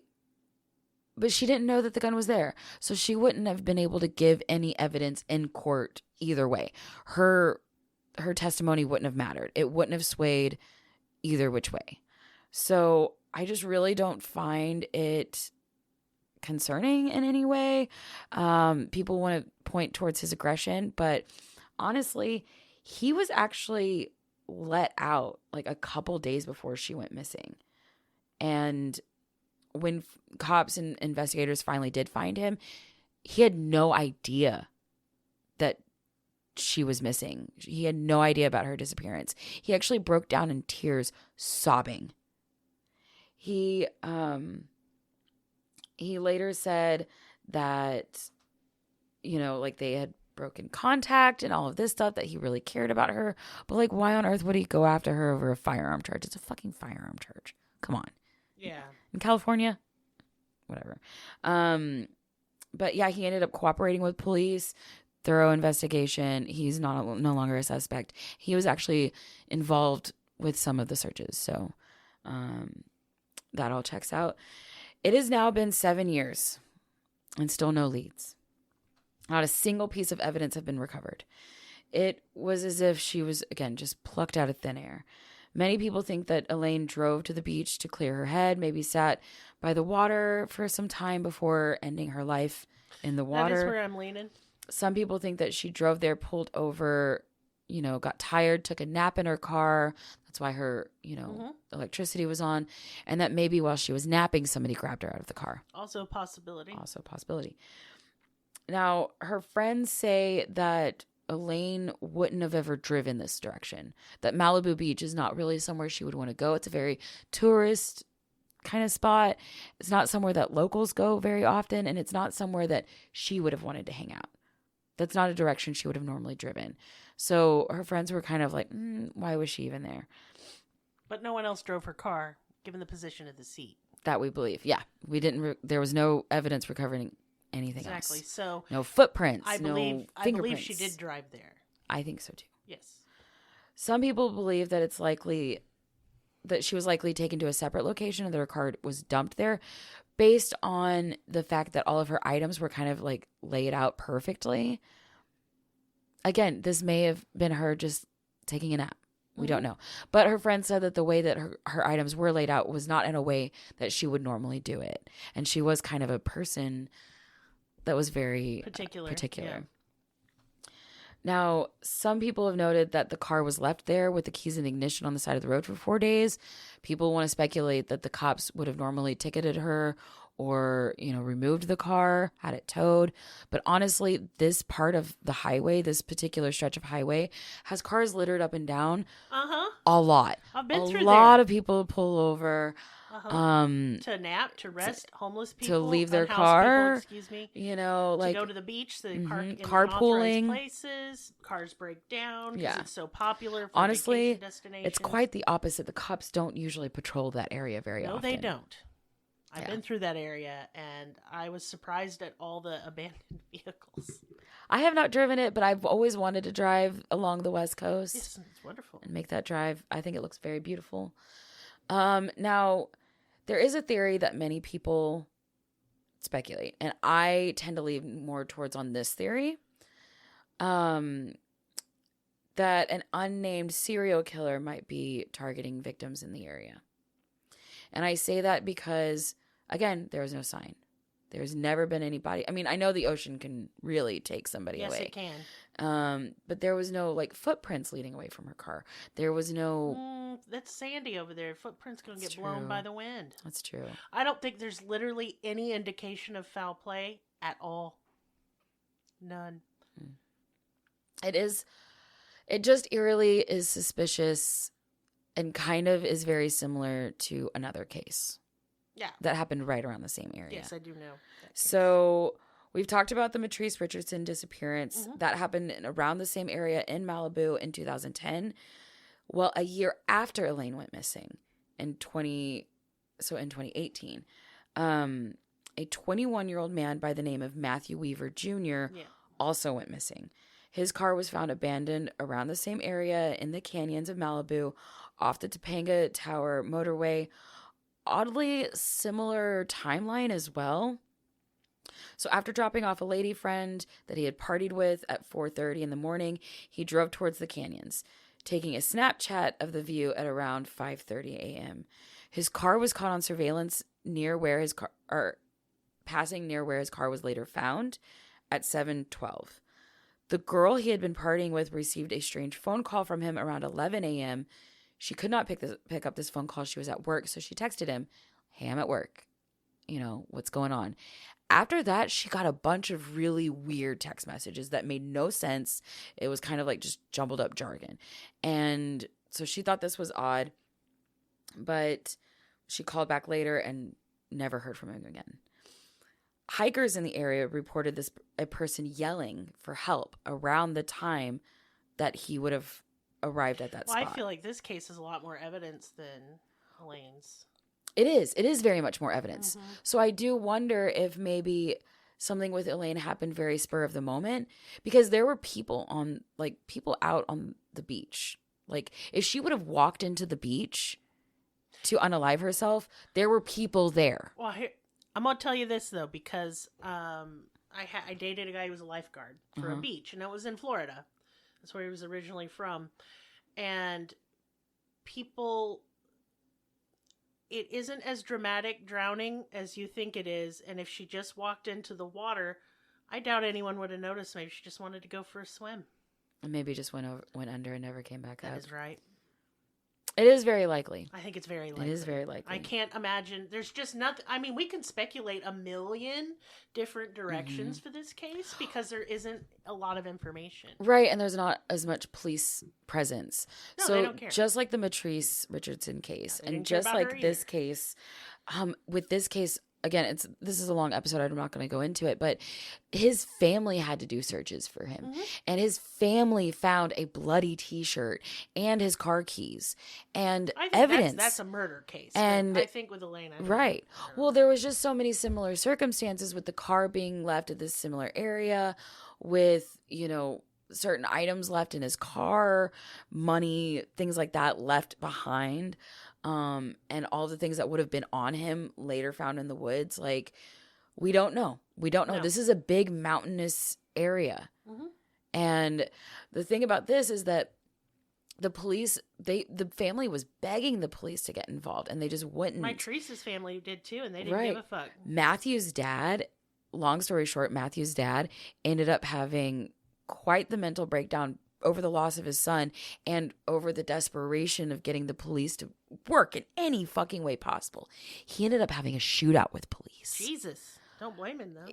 But she didn't know that the gun was there. So she wouldn't have been able to give any evidence in court either way. Her testimony wouldn't have mattered. It wouldn't have swayed either which way. So I just really don't find it concerning in any way. People want to point towards his aggression, but honestly, he was actually let out like a couple days before she went missing. And when cops and investigators finally did find him, he had no idea that she was missing. He had no idea about her disappearance. He actually broke down in tears, sobbing. He later said that, like they had broken contact and all of this stuff, that he really cared about her. But like, why on earth would he go after her over a firearm charge? It's a fucking firearm charge. Come on. Yeah. In California, whatever. But yeah, he ended up cooperating with police. Thorough investigation. He's no longer a suspect. He was actually involved with some of the searches. So that all checks out. It has now been 7 years and still no leads. Not a single piece of evidence have been recovered. It was as if she was, again, just plucked out of thin air. Many people think that Elaine drove to the beach to clear her head, maybe sat by the water for some time before ending her life in the water. That is where I'm leaning. Some people think that she drove there, pulled over, got tired, took a nap in her car. That's why her, electricity was on. And that maybe while she was napping, somebody grabbed her out of the car. Also a possibility. Now, her friends say that Elaine wouldn't have ever driven this direction. That Malibu Beach is not really somewhere she would want to go. It's a very tourist kind of spot. It's not somewhere that locals go very often. And it's not somewhere that she would have wanted to hang out. That's not a direction she would have normally driven. So her friends were kind of like, why was she even there? But no one else drove her car, given the position of the seat. That we believe. Yeah. We didn't, there was no evidence recovering anything else. Exactly. So no footprints, I believe she did drive there. I think so too. Yes. Some people believe that it's likely that she was likely taken to a separate location and that her car was dumped there based on the fact that all of her items were kind of like laid out perfectly. Again, this may have been her just taking a nap. We don't know. But her friend said that the way that her items were laid out was not in a way that she would normally do it. And she was kind of a person that was very particular. Yeah. Now, some people have noted that the car was left there with the keys in ignition on the side of the road for 4 days. People want to speculate that the cops would have normally ticketed her or, removed the car, had it towed. But honestly, this part of the highway, this particular stretch of highway, has cars littered up and down. A lot. I've been through there. A lot of people pull over. To nap, to rest, homeless people, to leave their car, people, to go to the beach, to park in carpooling places, cars break down because it's so popular for honestly, vacation destinations. It's quite the opposite. The cops don't usually patrol that area very often. No, they don't. I've been through that area, and I was surprised at all the abandoned vehicles. I have not driven it, but I've always wanted to drive along the West Coast. It's wonderful. And make that drive. I think it looks very beautiful. Now, there is a theory that many people speculate, and I tend to lean more towards on this theory, that an unnamed serial killer might be targeting victims in the area. And I say that because, again, there was no sign. There's never been anybody. I mean, I know the ocean can really take somebody away. Yes, it can. But there was no footprints leading away from her car. There was no. That's sandy over there. Footprints gonna get blown by the wind. That's true. I don't think there's literally any indication of foul play at all. None. It is. It just eerily is suspicious, and kind of is very similar to another case. Yeah. That happened right around the same area. Yes, I do know. So we've talked about the Matrice Richardson disappearance. That happened around the same area in Malibu in 2010. Well, a year after Elaine went missing, in 2018, a 21-year-old man by the name of Matthew Weaver Jr. Also went missing. His car was found abandoned around the same area in the canyons of Malibu, off the Topanga Tower motorway. Oddly similar timeline as well. So after dropping off a lady friend that he had partied with at 4:30 in the morning, he drove towards the canyons, taking a Snapchat of the view at around 5:30 a.m. His car was caught on surveillance passing near where his car was later found at 7:12. The girl he had been partying with received a strange phone call from him around 11 a.m. She could not pick up this phone call. She was at work, so she texted him, "Hey, I'm at work. What's going on?" After that, she got a bunch of really weird text messages that made no sense. It was kind of just jumbled up jargon. And so she thought this was odd, but she called back later and never heard from him again. Hikers in the area reported a person yelling for help around the time that he would have arrived at that spot. I feel like this case is a lot more evidence than Elaine's. It is very much more evidence. So I do wonder if maybe something with Elaine happened very spur of the moment, because there were people out on the beach. If she would have walked into the beach to unalive herself, there were people there. Well, I'm going to tell you this, though, because I dated a guy who was a lifeguard for a beach, and it was in Florida. That's where he was originally from. And it isn't as dramatic drowning as you think it is. And if she just walked into the water, I doubt anyone would have noticed. Maybe she just wanted to go for a swim. And maybe just went under and never came back up. That is right. It is very likely. I think it's very likely. It is very likely. I can't imagine. There's just nothing. I mean, we can speculate a million different directions for this case because there isn't a lot of information. Right, and there's not as much police presence. No, so they don't care. Just like the Matrice Richardson case, No, and just like this case, with this case, again, this is a long episode. I'm not going to go into it, but his family had to do searches for him, and his family found a bloody T-shirt and his car keys and evidence. That's a murder case, and I think with Elaine, right. Well, there was just so many similar circumstances with the car being left at this similar area, with certain items left in his car, money, things like that left behind. And all the things that would have been on him later found in the woods. We don't know. No. This is a big mountainous area. And the thing about this is that the police, the family was begging the police to get involved, and they just wouldn't. My Teresa's family did too, and they didn't give a fuck. Matthew's dad long story short, Matthew's dad ended up having quite the mental breakdown over the loss of his son and over the desperation of getting the police to work in any fucking way possible. He ended up having a shootout with police. Jesus. Don't blame him, though.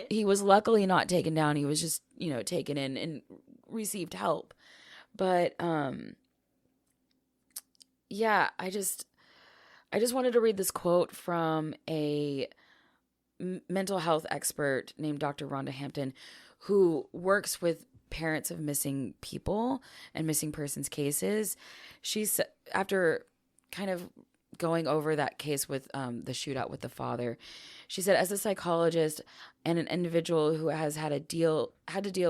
He was luckily not taken down. He was just, taken in and received help. But, yeah, I just wanted to read this quote from a mental health expert named Dr. Rhonda Hampton, who works with parents of missing people and missing persons cases. She's, after kind of going over that case with the shootout with the father, she said, as a psychologist and an individual who has had to deal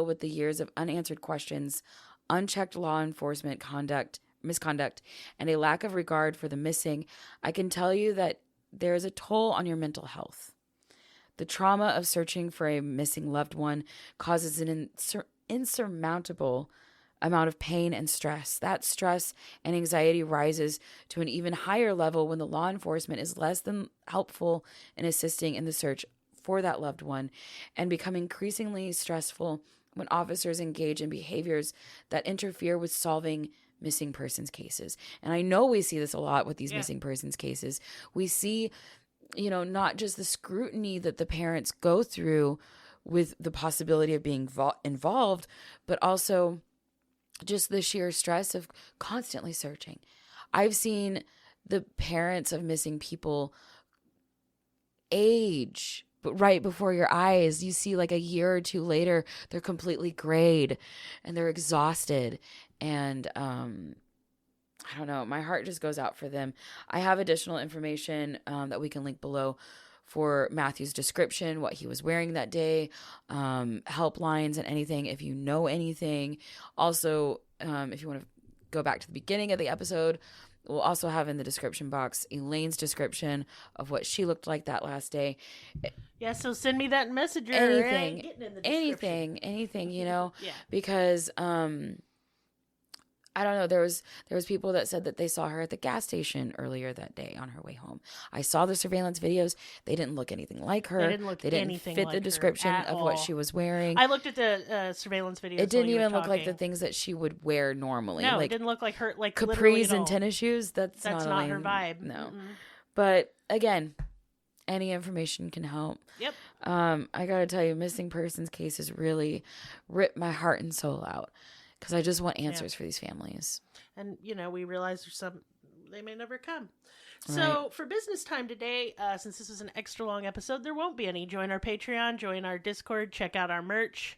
with the years of unanswered questions, unchecked law enforcement misconduct, and a lack of regard for the missing, I can tell you that there is a toll on your mental health. The trauma of searching for a missing loved one causes an insurmountable amount of pain and stress. That stress and anxiety rises to an even higher level when the law enforcement is less than helpful in assisting in the search for that loved one, and become increasingly stressful when officers engage in behaviors that interfere with solving missing persons cases. And I know we see this a lot with these missing persons cases. We see, not just the scrutiny that the parents go through with the possibility of being involved, but also just the sheer stress of constantly searching. I've seen the parents of missing people age, but right before your eyes. You see, like, a year or two later, they're completely grayed and they're exhausted. And I don't know, my heart just goes out for them. I have additional information that we can link below for Matthew's description, what he was wearing that day, helplines and anything if you know anything. Also, if you want to go back to the beginning of the episode, we'll also have in the description box Elaine's description of what she looked like that last day. Yeah, so send me that in Messenger. Anything, Yeah. Because I don't know. There was people that said that they saw her at the gas station earlier that day on her way home. I saw the surveillance videos. They didn't look anything like her. They didn't fit the description of what she was wearing. I looked at the surveillance videos. It didn't even look like the things that she would wear normally. No, it didn't look like her. Like capris and tennis shoes. That's not her vibe. No, but again, any information can help. Yep. I gotta tell you, missing persons cases really rip my heart and soul out. Because I just want answers for these families. And, we realize they may never come. So for business time today, since this is an extra long episode, there won't be any. Join our Patreon, join our Discord, check out our merch.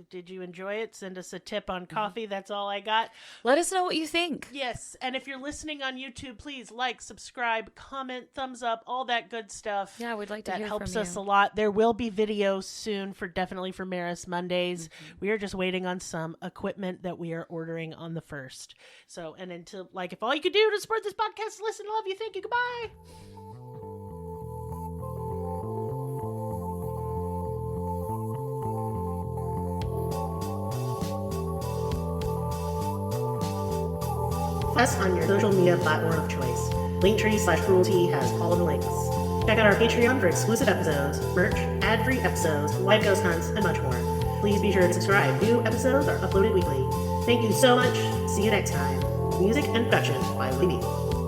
Did you enjoy it? Send us a tip on coffee. That's all I got. Let us know what you think. Yes. And if you're listening on YouTube, please like, subscribe, comment, thumbs up, all that good stuff. Yeah, we'd like to hear from you. That helps us a lot. There will be videos soon definitely for Maris Mondays. Mm-hmm. We are just waiting on some equipment that we are ordering on the 1st. So, and until, if all you could do to support this podcast, listen, love you, thank you, goodbye. Us on your social media platform of choice. Linktree/Cruelty has all of the links. Check out our Patreon for exclusive episodes, merch, ad-free episodes, live ghost hunts, and much more. Please be sure to subscribe. New episodes are uploaded weekly. Thank you so much. See you next time. Music and production by Libby.